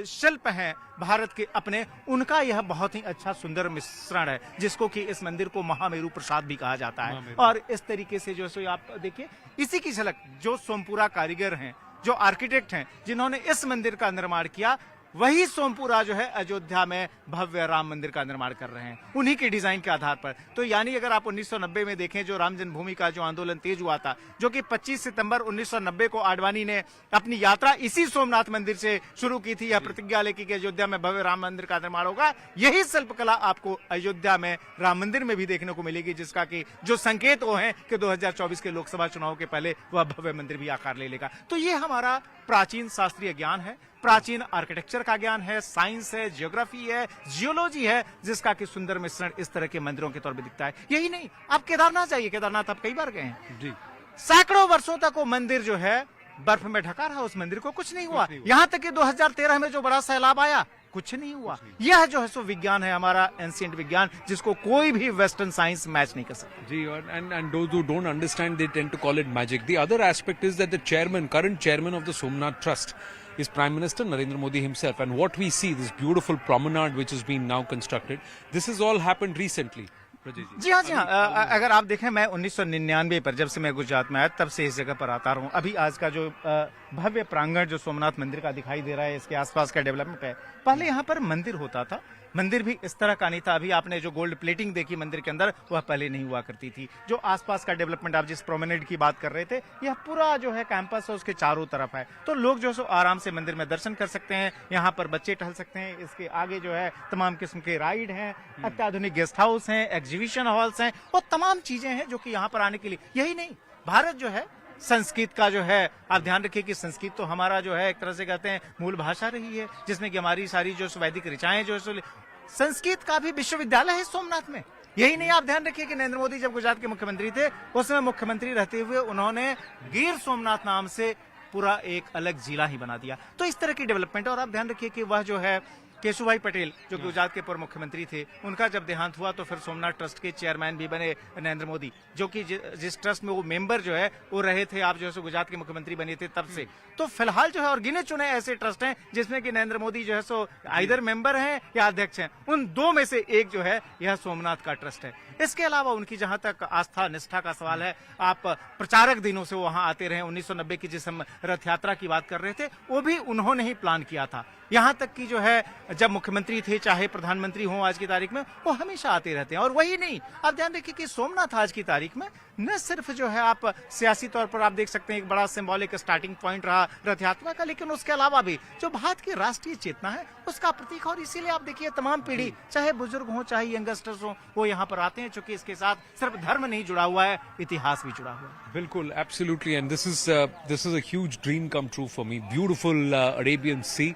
शिल्प हैं भारत के अपने, उनका यह बहुत ही अच्छा सुंदर मिश्रण है, जिसको कि इस मंदिर को महामेरु प्रसाद भी कहा जाता है। और इस तरीके से जो सो आप देखिए, इसी की झलक जो सोमपुरा कारीगर हैं, जो आर्किटेक्ट हैं, जिन्होंने इस मंदिर का निर्माण किया, वही सोमपुरा जो है अयोध्या में भव्य राम मंदिर का निर्माण कर रहे हैं, उन्हीं के डिजाइन के आधार पर। तो यानी अगर आप 1990 में देखें, जो राम जन्मभूमि का जो आंदोलन तेज हुआ था, जो कि 25 सितंबर 1990 को आडवाणी ने अपनी यात्रा इसी सोमनाथ मंदिर से शुरू की थी, यह प्रतिज्ञा लेके कि अयोध्या में भव्य राम मंदिर का निर्माण होगा। यही शिल्पकला आपको अयोध्या में राम मंदिर में भी देखने को मिलेगी, जिसका कि जो संकेत वो है कि 2024 के लोकसभा चुनाव के पहले वह भव्य मंदिर भी आकार ले लेगा। तो ये हमारा प्राचीन शास्त्रीय ज्ञान है, प्राचीन आर्किटेक्चर का ज्ञान है, साइंस है, ज्योग्राफी है, जियोलॉजी है, जिसका कि सुंदर मिश्रण इस तरह के मंदिरों के तौर पर दिखता है। यही नहीं, आप केदारनाथ जाइए, केदारनाथ आप कई बार गए हैं जी। सैकड़ों वर्षों तक वो मंदिर जो है बर्फ में ढका रहा, उस मंदिर को कुछ नहीं हुआ। यहां तक कि 2013 में जो बड़ा सैलाब आया, कुछ नहीं हुआ। यह जो है सो विज्ञान है, हमारा एंशिएंट विज्ञान, जिसको कोई भी वेस्टर्न साइंस मैच नहीं कर सकता जी। and those who don't understand, they tend to call it magic. The other aspect is that the current chairman of the Somnath Trust is Prime Minister Narendra Modi himself, and what we see, this beautiful promenade which has been now constructed, this has all happened recently. जी हाँ, जी हाँ। अगर आप देखें, मैं 1999 पर जब से मैं गुजरात में आया, तब से इस जगह पर आता रहा हूँ। अभी आज का जो भव्य प्रांगण जो सोमनाथ मंदिर का दिखाई दे रहा है, इसके आसपास का डेवलपमेंट है। पहले यहाँ पर मंदिर होता था, मंदिर भी इस तरह का नहीं था। अभी आपने जो गोल्ड प्लेटिंग देखी मंदिर के अंदर, वह पहले नहीं हुआ करती थी। जो आसपास का डेवलपमेंट, आप जिस प्रोमेनेड की बात कर रहे थे, यह पूरा जो है कैंपस है, उसके चारों तरफ है। तो लोग जो सो आराम से मंदिर में दर्शन कर सकते हैं, यहाँ पर बच्चे टहल सकते हैं। इसके आगे जो है तमाम किस्म के राइड हैं, अत्याधुनिक गेस्ट हाउस हैं, एग्जीबिशन हॉल्स हैं, वो तमाम चीजें हैं जो कि यहाँ पर आने के लिए। यही नहीं, भारत जो है संस्कृत का जो है, आप ध्यान रखिए कि संस्कृत तो हमारा जो है एक तरह से कहते हैं मूल भाषा रही है, जिसमें कि हमारी सारी जो वैदिक ऋचाएं जो है, संस्कृत का भी विश्वविद्यालय है सोमनाथ में। यही नहीं, आप ध्यान रखिए कि नरेंद्र मोदी जब गुजरात के मुख्यमंत्री थे, उस समय मुख्यमंत्री रहते हुए उन्होंने गिर सोमनाथ नाम से पूरा एक अलग जिला ही बना दिया। तो इस तरह की डेवलपमेंट। और आप ध्यान रखिए कि वह जो है केशुभाई पटेल, जो गुजरात के पूर्व मुख्यमंत्री थे, उनका जब देहांत हुआ तो फिर सोमनाथ ट्रस्ट के चेयरमैन भी बने नरेंद्र मोदी, जो कि जिस ट्रस्ट में वो मेंबर जो है वो रहे थे, आप जो है गुजरात के मुख्यमंत्री बने थे तब से। तो फिलहाल जो है और गिने चुने ऐसे ट्रस्ट हैं जिसमें कि नरेंद्र मोदी जो है सो आइदर मेंबर हैं या अध्यक्ष हैं। उन दो में से एक जो है यह सोमनाथ का ट्रस्ट है। इसके अलावा उनकी जहां तक आस्था निष्ठा का सवाल है, आप प्रचारक दिनों से वहां आते रहे। 1990 की जिस हम रथ यात्रा की बात कर रहे थे, वो भी उन्होंने ही प्लान किया था। यहां तक कि जो है जब मुख्यमंत्री थे, चाहे प्रधानमंत्री हो आज की तारीख में, वो हमेशा आते रहते हैं। और वही नहीं, आप ध्यान रखिए कि सोमनाथ आज की तारीख में न सिर्फ जो है आप सियासी तौर पर आप देख सकते हैं एक बड़ा सिंबॉलिक स्टार्टिंग पॉइंट रहा रथ यात्रा का, लेकिन उसके अलावा भी जो भारत की राष्ट्रीय चेतना है उसका प्रतीक। और इसीलिए आप देखिए तमाम पीढ़ी, चाहे बुजुर्ग हो चाहे यंगस्टर्स हो, वो यहाँ पर आते हैं, चूंकि इसके साथ सिर्फ धर्म नहीं जुड़ा हुआ है, इतिहास भी जुड़ा हुआ है। बिल्कुल, absolutely, and this is a huge dream come true for me. Beautiful Arabian sea,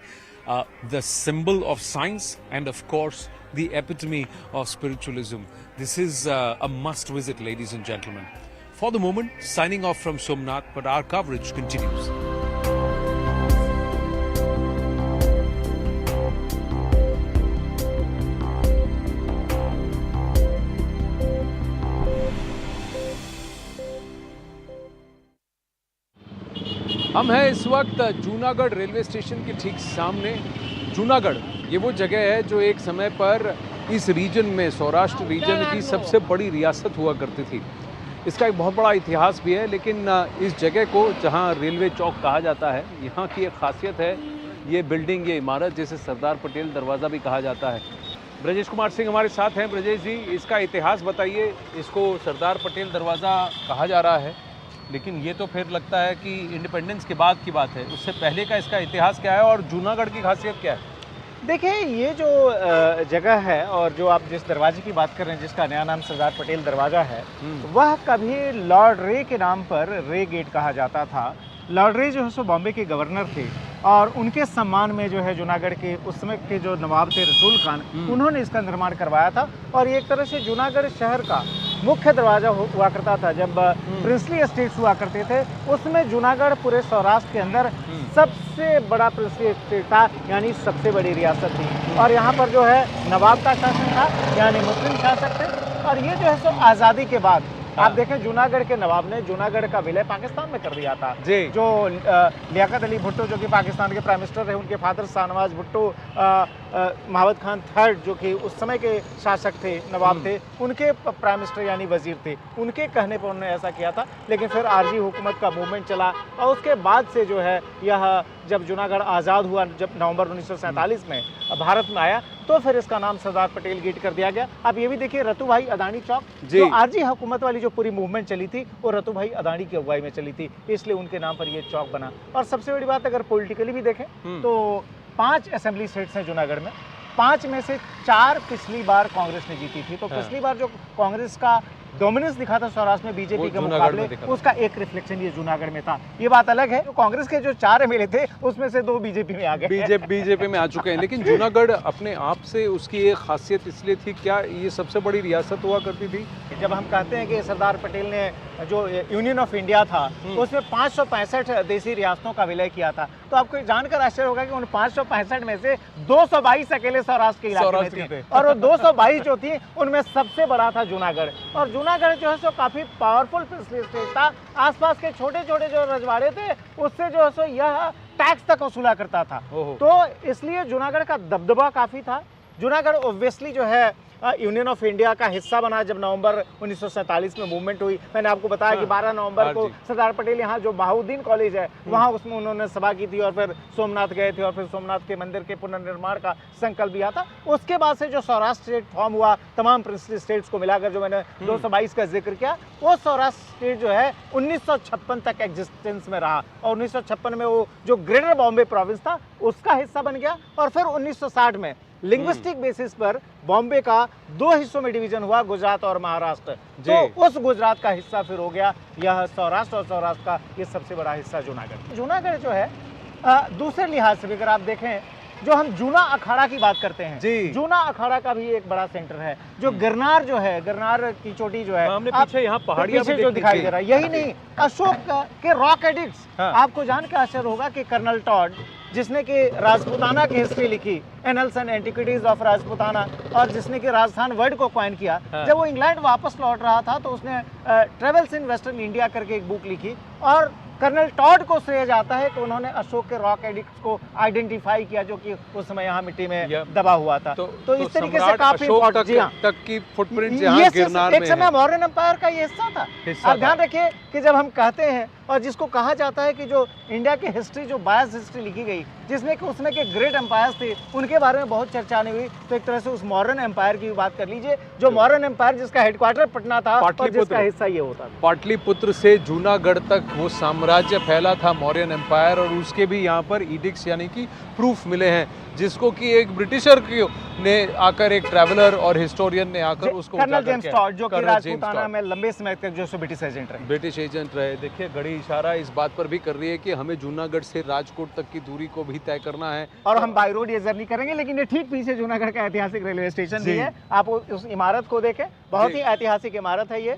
the symbol of science, and of course the epitome of spiritualism. This is a must visit, ladies and gentlemen. For the moment, signing off from Somnath, but our coverage continues. हम हैं इस वक्त Junagadh railway station के ठीक सामने। जूनागढ़ ये वो जगह है जो एक समय पर इस रीजन में, सौराष्ट्र रीजन की सबसे बड़ी रियासत हुआ करती थी। इसका एक बहुत बड़ा इतिहास भी है, लेकिन इस जगह को जहां रेलवे चौक कहा जाता है, यहाँ की एक खासियत है ये बिल्डिंग, ये इमारत, जिसे सरदार पटेल दरवाज़ा भी कहा जाता है। ब्रजेश कुमार सिंह हमारे साथ हैं। ब्रजेश जी, इसका इतिहास बताइए। इसको सरदार पटेल दरवाज़ा कहा जा रहा है, लेकिन ये तो फिर लगता है कि इंडिपेंडेंस के बाद की बात है। उससे पहले का इसका इतिहास क्या है और जूनागढ़ की खासियत क्या है? देखिए, ये जो जगह है और जो आप जिस दरवाजे की बात कर रहे हैं, जिसका नया नाम सरदार पटेल दरवाज़ा है, वह कभी लॉर्ड रे के नाम पर रे गेट कहा जाता था। लॉर्ड रे जो है सो बॉम्बे के गवर्नर थे और उनके सम्मान में जो है जूनागढ़ के उस समय के जो नवाब थे रसूल खान, उन्होंने इसका निर्माण करवाया था। और ये एक तरह से जूनागढ़ शहर का मुख्य दरवाजा हुआ करता था। जब प्रिंसली एस्टेट्स हुआ करते थे, उसमें जूनागढ़ पूरे सौराष्ट्र के अंदर सबसे बड़ा प्रिंसली एस्टेट था, यानी सबसे बड़ी रियासत थी। और यहाँ पर जो है नवाब का शासन था, यानी मुस्लिम शासक थे। और ये जो है सो आज़ादी के बाद आप देखें जूनागढ़ के नवाब ने जूनागढ़ का विलय पाकिस्तान में कर दिया था। जी। जो लियाकत अली भुट्टो जो कि पाकिस्तान के प्राइम मिनिस्टर रहे, उनके फादर शाहनवाज भुट्टो महावत खान थर्ड जो कि उस समय के शासक थे, नवाब थे, उनके प्राइम मिनिस्टर यानी वजीर थे, उनके कहने पर उन्होंने ऐसा किया था। लेकिन फिर आरजी हुकूमत का मूवमेंट चला और उसके बाद से जो है यह जब जूनागढ़ आज़ाद हुआ, जब नवंबर 1947 में भारत में आया, तो फिर इसका नाम सरदार पटेल गेट कर दिया गया। आप ये भी देखिए रतू भाई अदानी चौक, जो आरजी हुकूमत वाली जो पूरी मूवमेंट चली थी वो रतू भाई अदानी की अगुवाई में चली थी, इसलिए उनके नाम पर ये चौक बना। और सबसे बड़ी बात अगर पॉलिटिकली भी देखें तो 5 असेंबली सीट्स हैं जूनागढ़ में, 5 में से 4 पिछली बार कांग्रेस ने जीती थी। तो पिछली बार जो कांग्रेस का डोमिनेंस दिखा था सौराष्ट्र में बीजेपी के मुकाबले, उसका एक रिफ्लेक्शन ये जूनागढ़ में था। ये बात अलग है, कांग्रेस के जो 4 एमएलए थे उसमें से 2 बीजेपी में आ गए, बीजेपी में आ चुके हैं। लेकिन जूनागढ़ अपने आप से उसकी एक खासियत इसलिए थी, क्या ये सबसे बड़ी रियासत हुआ करती थी? जब हम कहते हैं कि सरदार पटेल ने जो यूनियन ऑफ इंडिया था उसमें 565 देसी रियासतों का विलय किया था, तो आपको जानकर आश्चर्य होगा कि उन 565 में से 222 अकेले सौराष्ट्र के इलाके में थे। और वो 222 जो थी उनमें सबसे बड़ा था जूनागढ़। और जूनागढ़ जो है सो काफी पावरफुल प्रिंसली स्टेट था। आसपास के छोटे छोटे जो रजवाड़े थे उससे जो है सो यह टैक्स तक वसूला करता था, तो इसलिए जूनागढ़ का दबदबा काफी था। जूनागढ़ ऑब्वियसली जो है यूनियन ऑफ इंडिया का हिस्सा बना जब नवंबर 1947 में मूवमेंट हुई। मैंने आपको बताया कि 12 नवंबर को सरदार पटेल यहाँ जो बहाउद्दीन कॉलेज है वहाँ उसमें उन्होंने सभा की थी और फिर सोमनाथ गए थे और फिर सोमनाथ के मंदिर के पुनर्निर्माण का संकल्प लिया था। उसके बाद से जो सौराष्ट्र स्टेट फॉर्म हुआ तमाम प्रिंसली स्टेट्स को मिलाकर, जो मैंने 222 का जिक्र किया, वो सौराष्ट्र स्टेट जो है 1956 तक एग्जिस्टेंस में रहा और 1956 में वो जो ग्रेटर बॉम्बे प्रोविंस था उसका हिस्सा बन गया। और फिर 1960 में लिंग्विस्टिक बेसिस पर बॉम्बे का 2 हिस्सों में डिवीजन हुआ, गुजरात और महाराष्ट्र। तो उस गुजरात का हिस्सा फिर हो गया यह सौराष्ट्र, और सौराष्ट्र का ये सबसे बड़ा हिस्सा जूनागढ़। जूनागढ़ जो है दूसरे लिहाज से भी अगर आप देखें, जो हम जूना अखाड़ा की बात करते हैं, जूना अखाड़ा का भी एक बड़ा सेंटर है। जो गिरनार जो है, गिरनार की चोटी जो है, हमने पीछे यहाँ पहाड़ियां जो दिखाई दे रहा है, यही नहीं, अशोक के रॉक एडिक्ट्स। आपको जान के आश्चर्य होगा कि कर्नल टॉड, जिसने कि राजपूताना की हिस्ट्री लिखी, annuls and antiquities of Rajputana, और जिसने कि राजस्थान वर्ड को कॉइन किया, जब वो इंग्लैंड वापस लौट रहा था तो उसने ट्रेवल्स इन वेस्टर्न इंडिया करके एक बुक लिखी और कर्नल टॉड को श्रेय जाता है कि उन्होंने अशोक के रॉक एडिक्ट्स को आइडेंटिफाई किया जो कि उस समय यहाँ मिट्टी में दबा हुआ था। तो इस तरीके से काफी तक की फुटप्रिंट यहाँ गिरनार में एक समय मौर्यन एम्पायर का ये हिस्सा था। आप ध्यान रखिए कि जब हम कहते हैं और जिसको कहा जाता है कि जो इंडिया की हिस्ट्री, जो बायस हिस्ट्री लिखी गई, जिसमें कि उसमें के ग्रेट एम्पायर्स थे उनके बारे में बहुत चर्चा नहीं हुई, तो एक तरह से उस मौर्यन एम्पायर की बात कर लीजिए, जो मौर्यन एम्पायर जिसका हेडक्वार्टर पटना था और जिसका हिस्सा ये होता था। पाटलिपुत्र से जूनागढ़ तक वो साम्राज्य फैला था, मौर्यन एम्पायर, और उसके भी यहाँ पर इडिक्ट्स यानी कि प्रूफ मिले हैं, जिसको कि एक ब्रिटिशर ने आकर, एक ट्रैवलर और हिस्टोरियन ने आकर उसको कर्नल जेम्स टॉड, जो कि राजपूताना में लंबे समय तक जो ब्रिटिश एजेंट रहे। देखिए घड़ी इशारा इस बात पर भी कर रही है कि हमें जूनागढ़ से राजकोट तक की दूरी को भी तय करना है और हम बाय रोड ये जर्नी करेंगे। लेकिन ये ठीक पीछे जूनागढ़ का ऐतिहासिक रेलवे स्टेशन भी है। आप उस इमारत को देखें, बहुत ही ऐतिहासिक इमारत है ये।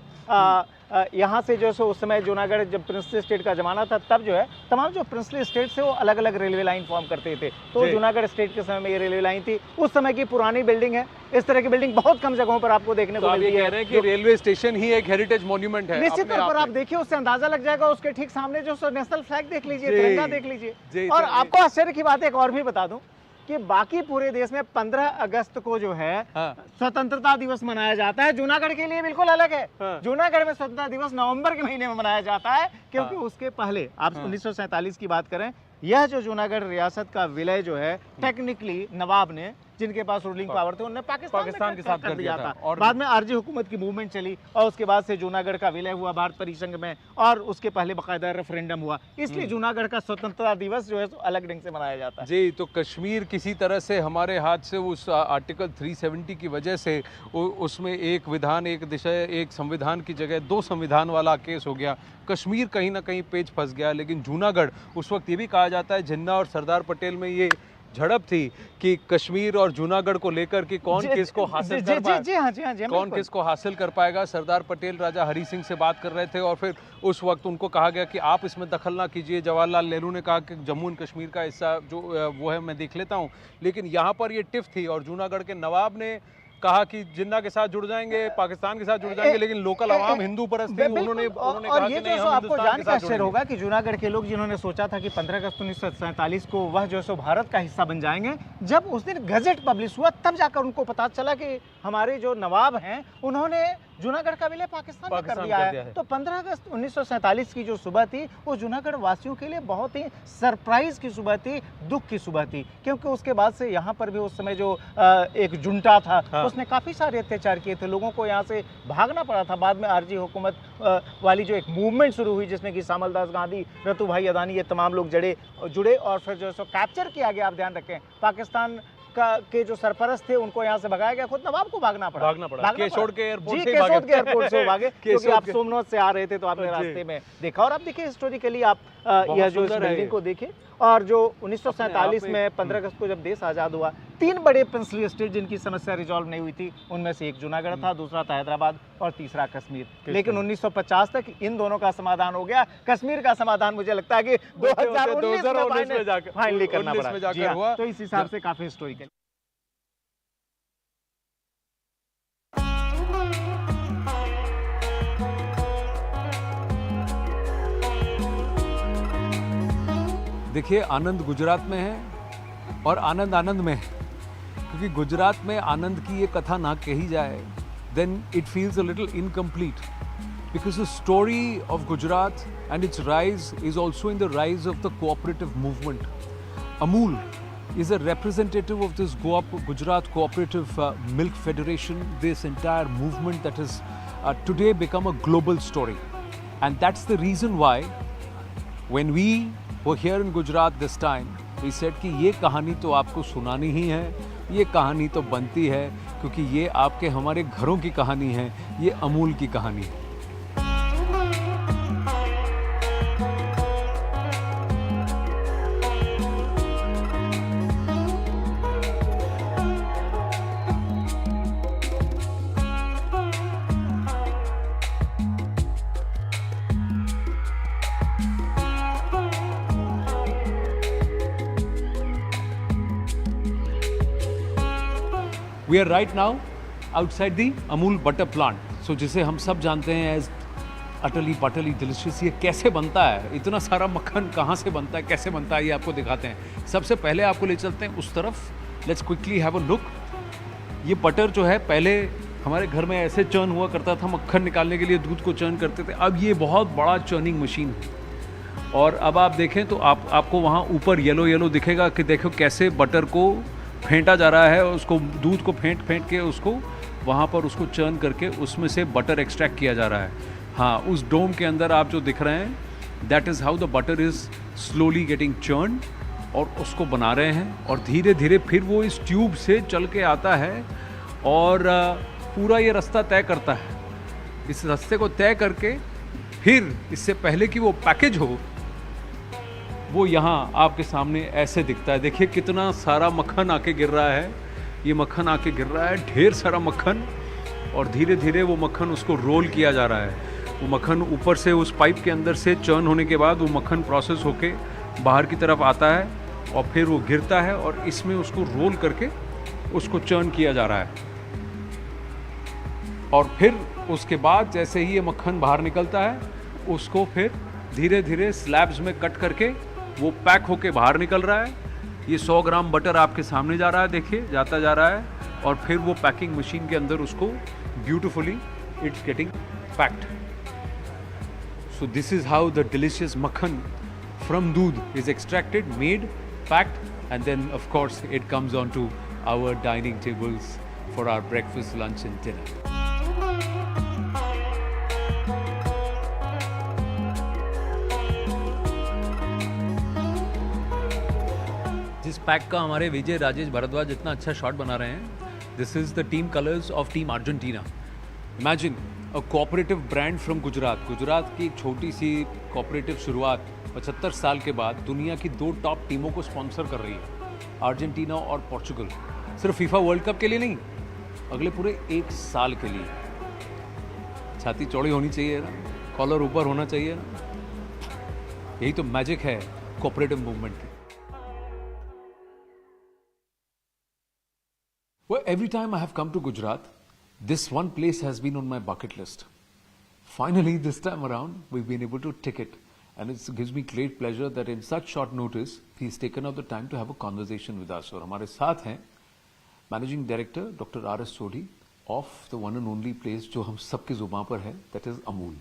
यहाँ से जो उस समय जूनागढ़ जब प्रिंसली स्टेट का जमाना था, तब जो है तमाम जो प्रिंसली स्टेट से वो अलग अलग रेलवे लाइन फॉर्म करते थे। तो जूनागढ़ स्टेट के समय में ये रेलवे लाइन थी। उस समय की पुरानी बिल्डिंग है। इस तरह की बिल्डिंग बहुत कम जगहों पर आपको देखने को मिलती है। कि रेलवे स्टेशन ही एक हेरिटेज मॉन्यूमेंट है। निश्चित तौर पर आप देखिए, उससे अंदाजा लग जाएगा। उसके ठीक सामने जो नेशनल फ्लैग देख लीजिए, तिरंगा देख लीजिए। और आपको आश्चर्य की बात एक और भी बता दूं कि बाकी पूरे देश में 15 अगस्त को जो है स्वतंत्रता दिवस मनाया जाता है, जूनागढ़ के लिए बिल्कुल अलग है। जूनागढ़ में स्वतंत्रता दिवस नवंबर के महीने में मनाया जाता है, क्योंकि उसके पहले आप 1947 की बात करें, यह जो जूनागढ़ रियासत का विलय जो है टेक्निकली नवाब ने, जिनके पास रूलिंग पावर थे, उन्होंने पाकिस्तान के साथ कर दिया था। और बाद में आरजी हुकूमत की मूवमेंट चली और उसके बाद से जूनागढ़ का विलय हुआ भारत परिसंघ में, और उसके पहले बाकायदा रेफरेंडम हुआ। इसलिए जूनागढ़ का स्वतंत्रता दिवस जो है अलग ढंग से मनाया जाता है। जी, तो कश्मीर किसी तरह से हमारे हाथ से उस आर्टिकल 370 की वजह से उसमें एक विधान, एक दिशा, एक संविधान की जगह 2 संविधान वाला केस हो गया। कश्मीर कहीं ना कहीं पेच फंस गया। लेकिन जूनागढ़, उस वक्त ये भी कहा जाता है जिन्ना और सरदार पटेल में ये झड़प थी कि कश्मीर और जूनागढ़ को लेकर कि कौन किसको हासिल कर पाएगा, कौन किसको हासिल कर पाएगा। सरदार पटेल राजा हरि सिंह से बात कर रहे थे और फिर उस वक्त उनको कहा गया कि आप इसमें दखल ना कीजिए। जवाहरलाल नेहरू ने कहा कि जम्मू एंड कश्मीर का हिस्सा जो वो है मैं देख लेता हूँ। लेकिन यहाँ पर ये टिफ थी और जूनागढ़ के नवाब ने कहा कि जिन्ना के साथ जुड़ जाएंगे, पाकिस्तान के साथ जुड़ जाएंगे, लेकिन लोकल आवाम हिंदू परस्त थी, उन्होंने कहा कि नहीं, हम आपको जान के आश्चर्य जुड़ेंगे। होगा कि जूनागढ़ के लोग जिन्होंने सोचा था कि 15 अगस्त 1947 को वह जो सो भारत का हिस्सा बन जाएंगे, जब उस दिन गजट पब्लिश हुआ तब जाकर उनको पता चला कि हमारे जो नवाब हैं उन्होंने जूनागढ़ का विलय पाकिस्तान में कर दिया है। तो 15 अगस्त 1947 की जो सुबह थी वो जूनागढ़ वासियों के लिए बहुत ही सरप्राइज की सुबह थी, दुख की सुबह थी, क्योंकि उसके बाद से यहाँ पर भी उस समय जो एक जुंटा था उसने काफ़ी सारे अत्याचार किए थे, लोगों को यहाँ से भागना पड़ा था। बाद में आरजी हुकूमत वाली जो एक मूवमेंट शुरू हुई जिसमें कि श्यामल दास गांधी, रतू भाई अदानी, ये तमाम लोग जुड़े और फिर जो है सो कैप्चर किया गया। आप ध्यान रखें, पाकिस्तान के जो सरपरस्त थे उनको यहाँ से भगाया गया, खुद नवाब को भागना पड़ा। केसोड के एयरपोर्ट से भागे क्योंकि आप सोमनाथ से आ रहे थे तो आपने रास्ते में देखा। और आप देखिए हिस्टोरिकली आप यह जो इस बिल्डिंग को देखिए, और जो 1947 में 15 अगस्त को जब देश आज़ाद हुआ, 3 बड़े प्रिंसली स्टेट जिनकी समस्या रिजॉल्व नहीं हुई थी, उनमें से एक जूनागढ़ था, दूसरा था हैदराबाद और तीसरा कश्मीर। लेकिन 1950 तक इन दोनों का समाधान हो गया। कश्मीर का समाधान मुझे लगता है कि 2019 में जाकर फाइनली करना पड़ा। तो इस हिसाब से काफी हिस्टोरिकल। देखिए, आनंद गुजरात में है और आनंद आनंद में है, क्योंकि गुजरात में आनंद की ये कथा ना कही जाए then it feels a little incomplete, because the story of Gujarat and its rise is also in the rise of the cooperative movement. Amul is a representative of this Gujarat Cooperative Milk Federation, this entire movement that has today become a global story. And that's the reason why when we were here in Gujarat this time, we said कि ये कहानी तो आपको सुनानी ही है, ये कहानी तो बनती है, क्योंकि ये आपके हमारे घरों की कहानी है, ये अमूल की कहानी है। We are right now outside the Amul butter plant. So जिसे हम सब जानते हैं as utterly delicious। ये कैसे बनता है, इतना सारा मक्खन कहाँ से बनता है, कैसे बनता है, ये आपको दिखाते हैं। सबसे पहले आपको ले चलते हैं उस तरफ। Let's quickly have a look। ये बटर जो है, पहले हमारे घर में ऐसे चर्न हुआ करता था, मक्खन निकालने के लिए दूध को चर्न करते थे। अब ये बहुत बड़ा चर्निंग मशीन है, और अब आप देखें तो आपको वहाँ ऊपर येलो दिखेगा कि देखो कैसे बटर को फेंटा जा रहा है, उसको दूध को फेंट के उसको वहाँ पर उसको चर्न करके उसमें से बटर एक्सट्रैक्ट किया जा रहा है। हाँ, उस डोम के अंदर आप जो दिख रहे हैं, that is how the butter is slowly getting churn, और उसको बना रहे हैं। और धीरे धीरे फिर वो इस ट्यूब से चल के आता है और पूरा ये रास्ता तय करता है। इस रास्ते को तय करके फिर इससे पहले कि वो पैकेज हो, वो यहाँ आपके सामने ऐसे दिखता है। देखिए कितना सारा मक्खन आके गिर रहा है, ये मक्खन आके गिर रहा है, ढेर सारा मक्खन, और धीरे धीरे वो मक्खन उसको रोल किया जा रहा है। वो मक्खन ऊपर से उस पाइप के अंदर से चर्न होने के बाद वो मक्खन प्रोसेस होके बाहर की तरफ आता है, और फिर वो गिरता है और इसमें उसको रोल करके उसको चर्न किया जा रहा है। और फिर उसके बाद जैसे ही ये मक्खन बाहर निकलता है, उसको फिर धीरे धीरे स्लैब्स में कट करके वो पैक होके बाहर निकल रहा है। ये 100 ग्राम बटर आपके सामने जा रहा है, देखिए जाता जा रहा है, और फिर वो पैकिंग मशीन के अंदर उसको beautifully it's getting packed. So this is how the delicious makhan from doodh is extracted, made, packed, and then of course it comes on to our dining tables for our breakfast, lunch and dinner. जिस pack का हमारे विजय राजेश भारद्वाज इतना अच्छा shot बना रहे हैं, this is the team colours of team Argentina. Imagine a cooperative brand from Gujarat. Gujarat की एक छोटी सी कोऑपरेटिव शुरुआत 75 साल के बाद दुनिया की 2 टॉप टीमों को स्पॉन्सर कर रही है, अर्जेंटीना और पोर्चुगल। सिर्फ फीफा वर्ल्ड कप के लिए नहीं, अगले पूरे 1 साल के लिए। छाती चौड़ी होनी चाहिए ना, कॉलर ऊपर होना चाहिए ना, यही तो मैजिक है कोऑपरेटिव मूवमेंट की। Well, every time I have come to Gujarat, this one place has been on my bucket list. Finally, this time around, we've been able to tick it. And it gives me great pleasure that in such short notice, he's taken out the time to have a conversation with us. और हमारे साथ हैं Managing Director Dr. R.S. Sodhi of the one and only place जो हम सबके जुबान पर है, that is Amul.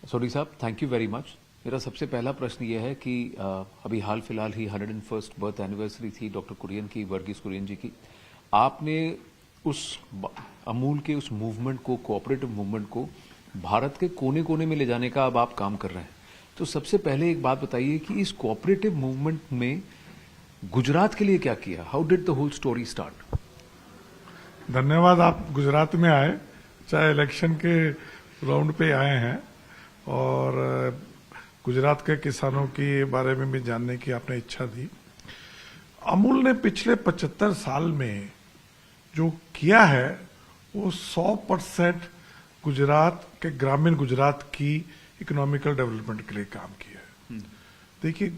Sodhi साहब, thank you very much. मेरा सबसे पहला प्रश्न ये है कि अभी हाल फिलहाल ही 101st बर्थ एनिवर्सरी थी डॉक्टर कुरियन की, वर्गीस कुरियन जी की. आपने उस अमूल के उस मूवमेंट को, कोऑपरेटिव मूवमेंट को भारत के कोने कोने में ले जाने का अब आप काम कर रहे हैं. तो सबसे पहले एक बात बताइए कि इस कोऑपरेटिव मूवमेंट में गुजरात के लिए क्या किया? How did the whole story start? धन्यवाद, आप गुजरात में आए, चाहे इलेक्शन के राउंड पे आए हैं और गुजरात के किसानों के बारे में भी जानने की आपने इच्छा दी. अमूल ने पिछले 75 साल में जो किया है वो 100% गुजरात के, ग्रामीण गुजरात की इकोनॉमिकल डेवलपमेंट के लिए काम किया है. देखिए,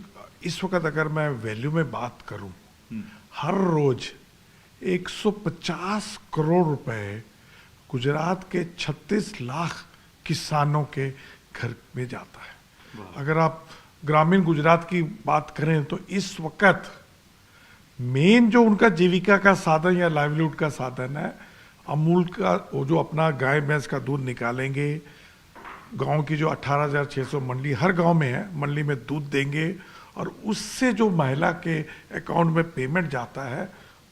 इस वक्त अगर मैं वैल्यू में बात करूं, हर रोज 150 करोड़ रुपए गुजरात के 36 लाख किसानों के घर में जाता है. अगर आप ग्रामीण गुजरात की बात करें तो इस वक्त मेन जो उनका जीविका का साधन या लाइवलीहुड का साधन है, अमूल का, वो जो अपना गाय भैंस का दूध निकालेंगे, गांव की जो 18,600 मंडी हर गांव में है, मंडी में दूध देंगे और उससे जो महिला के अकाउंट में पेमेंट जाता है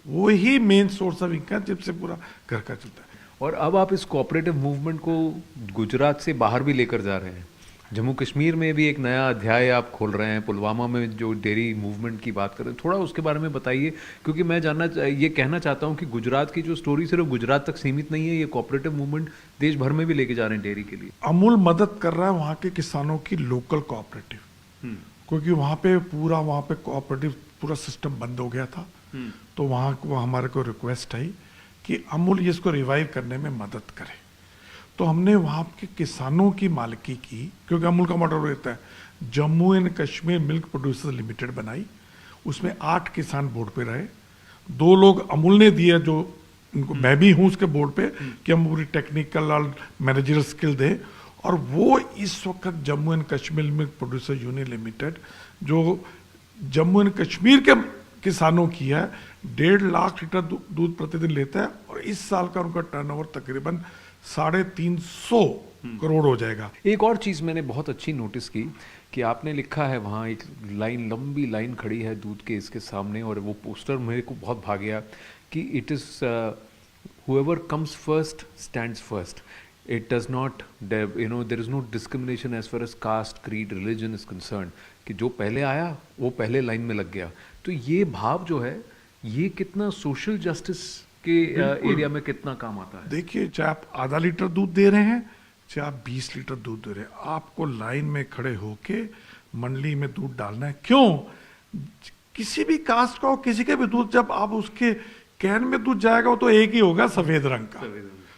वो ही मेन सोर्स ऑफ इनकम जिससे पूरा घर का चलता है. और अब आप इस कोऑपरेटिव मूवमेंट को गुजरात से बाहर भी लेकर जा रहे हैं. जम्मू कश्मीर में भी एक नया अध्याय आप खोल रहे हैं. पुलवामा में जो डेयरी मूवमेंट की बात कर रहे हैं, थोड़ा उसके बारे में बताइए, क्योंकि मैं ये कहना चाहता हूं कि गुजरात की जो स्टोरी सिर्फ गुजरात तक सीमित नहीं है, ये कोऑपरेटिव मूवमेंट देश भर में भी लेके जा रहे हैं डेयरी के लिए. अमूल मदद कर रहा है वहाँ के किसानों की लोकल कोऑपरेटिव, क्योंकि वहाँ पे कोऑपरेटिव पूरा सिस्टम बंद हो गया था. तो वहाँ हमारे को रिक्वेस्ट आई कि अमूल इसको रिवाइव करने में मदद करे. तो हमने वहाँ के किसानों की मालिकी की, क्योंकि अमूल का मॉडल रहता है Jammu and Kashmir milk producers limited बनाई. उसमें 8 किसान बोर्ड पे रहे. 2 लोग अमूल ने दिए, जो उनको मैं भी हूँ उसके बोर्ड पे, कि हम पूरी टेक्निकल और मैनेजर स्किल दें. और वो इस वक्त Jammu and Kashmir milk producer union limited, जो जम्मू एंड कश्मीर के किसानों की है, 1.5 लाख लीटर दूध प्रतिदिन लेता है और इस साल का उनका टर्नओवर तकरीबन 350 करोड़ हो जाएगा. एक और चीज मैंने बहुत अच्छी नोटिस की कि आपने लिखा है वहाँ, एक लाइन, लंबी लाइन खड़ी है दूध के इसके सामने, और वो पोस्टर मेरे को बहुत भा गया कि it is whoever comes first stands first. It does not, there is no discrimination as far as caste, creed, religion is concerned. कि जो पहले आया वो पहले लाइन में लग गया. तो ये भाव जो है, ये कितना सोशल जस्टिस के एरिया में कितना काम आता है? देखिए, चाहे आप आधा लीटर दूध दे रहे हैं, चाहे आप 20 लीटर दूध दे रहे हैं, आपको लाइन में खड़े होके मंडली में दूध डालना है. क्यों? किसी भी कास्ट का हो, किसी का भी दूध, जब आप उसके कैन में दूध जाएगा वो तो एक ही होगा, सफेद रंग का.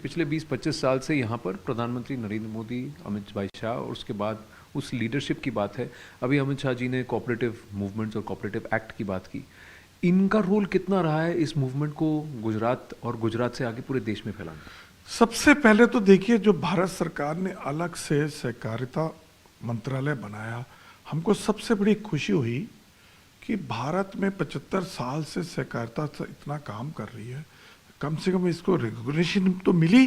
पिछले 20-25 साल से यहाँ पर प्रधानमंत्री नरेंद्र मोदी, अमित भाई शाह, और उसके बाद उस लीडरशिप की बात है. अभी अमित शाह जी ने कोऑपरेटिव मूवमेंट्स और कोऑपरेटिव एक्ट की बात की. इनका रोल कितना रहा है इस मूवमेंट को गुजरात और गुजरात से आगे पूरे देश में फैलाने? सबसे पहले तो देखिए, जो भारत सरकार ने अलग से सहकारिता मंत्रालय बनाया, हमको सबसे बड़ी खुशी हुई कि भारत में 75 साल से सहकारिता इतना काम कर रही है. कम से कम इसको रेगुलेशन तो मिली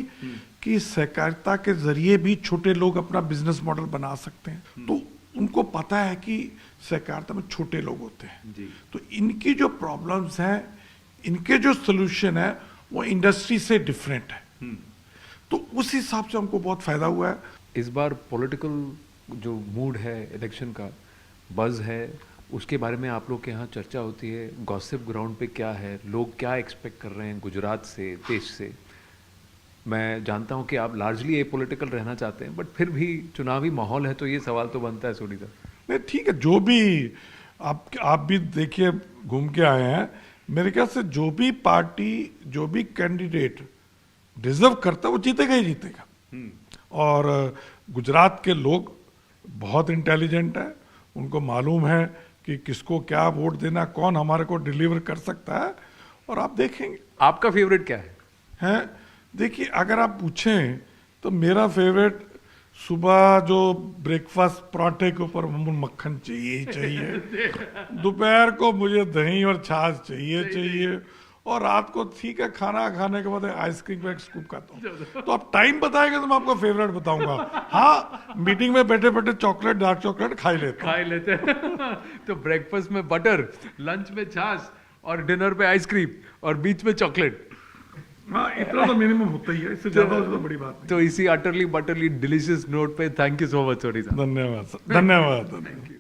कि सहकारिता के जरिए भी छोटे लोग अपना बिजनेस मॉडल बना सकते हैं. तो उनको पता है कि सहकारिता में छोटे लोग होते हैं जी. तो इनकी जो प्रॉब्लम्स हैं, इनके जो सोल्यूशन है, वो इंडस्ट्री से डिफरेंट है. तो उस हिसाब से हमको बहुत फायदा हुआ है. इस बार पॉलिटिकल जो मूड है, इलेक्शन का बज है, उसके बारे में आप लोग के यहाँ चर्चा होती है. गॉसिप ग्राउंड पे क्या है, लोग क्या एक्सपेक्ट कर रहे हैं गुजरात से, देश से? मैं जानता हूं कि आप लार्जली एपॉलिटिकल रहना चाहते हैं, बट फिर भी चुनावी माहौल है तो ये सवाल तो बनता है. सोडी साहब, नहीं ठीक है, जो भी आप भी देखिए, घूम के आए हैं, मेरे ख्याल से जो भी पार्टी, जो भी कैंडिडेट डिजर्व करता है वो जीतेगा ही जीतेगा. और गुजरात के लोग बहुत इंटेलिजेंट है, उनको मालूम है कि किसको क्या वोट देना, कौन हमारे को डिलीवर कर सकता है. और आप देखेंगे। आपका फेवरेट क्या है? देखिए, अगर आप पूछें तो मेरा फेवरेट सुबह जो ब्रेकफास्ट पराठे के ऊपर मक्खन चाहिए ही चाहिए, दोपहर को मुझे दही और छाछ चाहिए, और रात को ठीक है खाना खाने के बाद आइसक्रीम का एक स्कूप खाता हूँ। तो आप टाइम बताएंगे तो मैं आपको फेवरेट बताऊंगा। हाँ, मीटिंग में बैठे बैठे चॉकलेट, डार्क चॉकलेट खा लेते तो ब्रेकफास्ट में बटर, लंच में छाछ और डिनर पे आइसक्रीम और बीच में चॉकलेट। हाँ, इतना तो मिनिमम होता ही है, इससे ज्यादा तो बड़ी बात नहीं। तो इसी अटरली बटरली डिलीशियस नोट पे thank you so much Soni साहब। धन्यवाद। Thank you.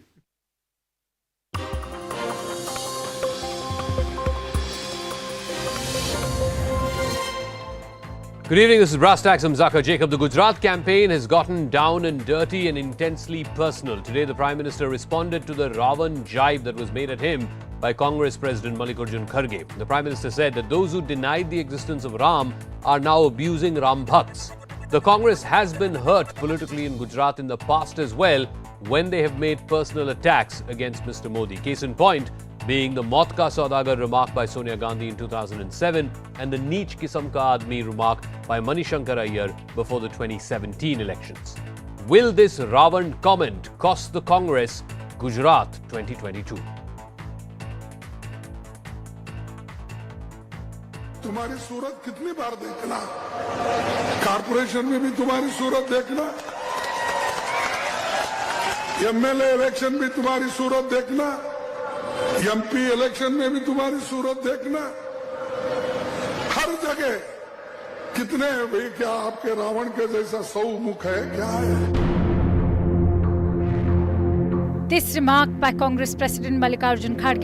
Good evening, this is Brass Tacks. I'm Zaka Jacob. The Gujarat campaign has gotten down and dirty and intensely personal. Today, the Prime Minister responded to the Ravan jibe that was made at him by Congress President Mallikarjun Kharge. The Prime Minister said that those who denied the existence of Ram are now abusing Ram Bhakts. The Congress has been hurt politically in Gujarat in the past as well when they have made personal attacks against Mr. Modi. Case in point being the Maut Ka Saudagar remark by Sonia Gandhi in 2007 and the Neech Kisam Ka Aadmi remark by Manishankar Iyer before the 2017 elections. Will this Ravan comment cost the Congress Gujarat 2022? तुम्हारी सूरत कितनी बार देखना, corporation में भी तुम्हारी सूरत देखना, MLA election भी तुम्हारी सूरत देखना, एमपी इलेक्शन में भी तुम्हारी सूरत देखना, हर जगह कितने भाई, क्या आपके रावण के जैसा 100 मुख है क्या है? This remark by Congress President Mallikarjun Kharge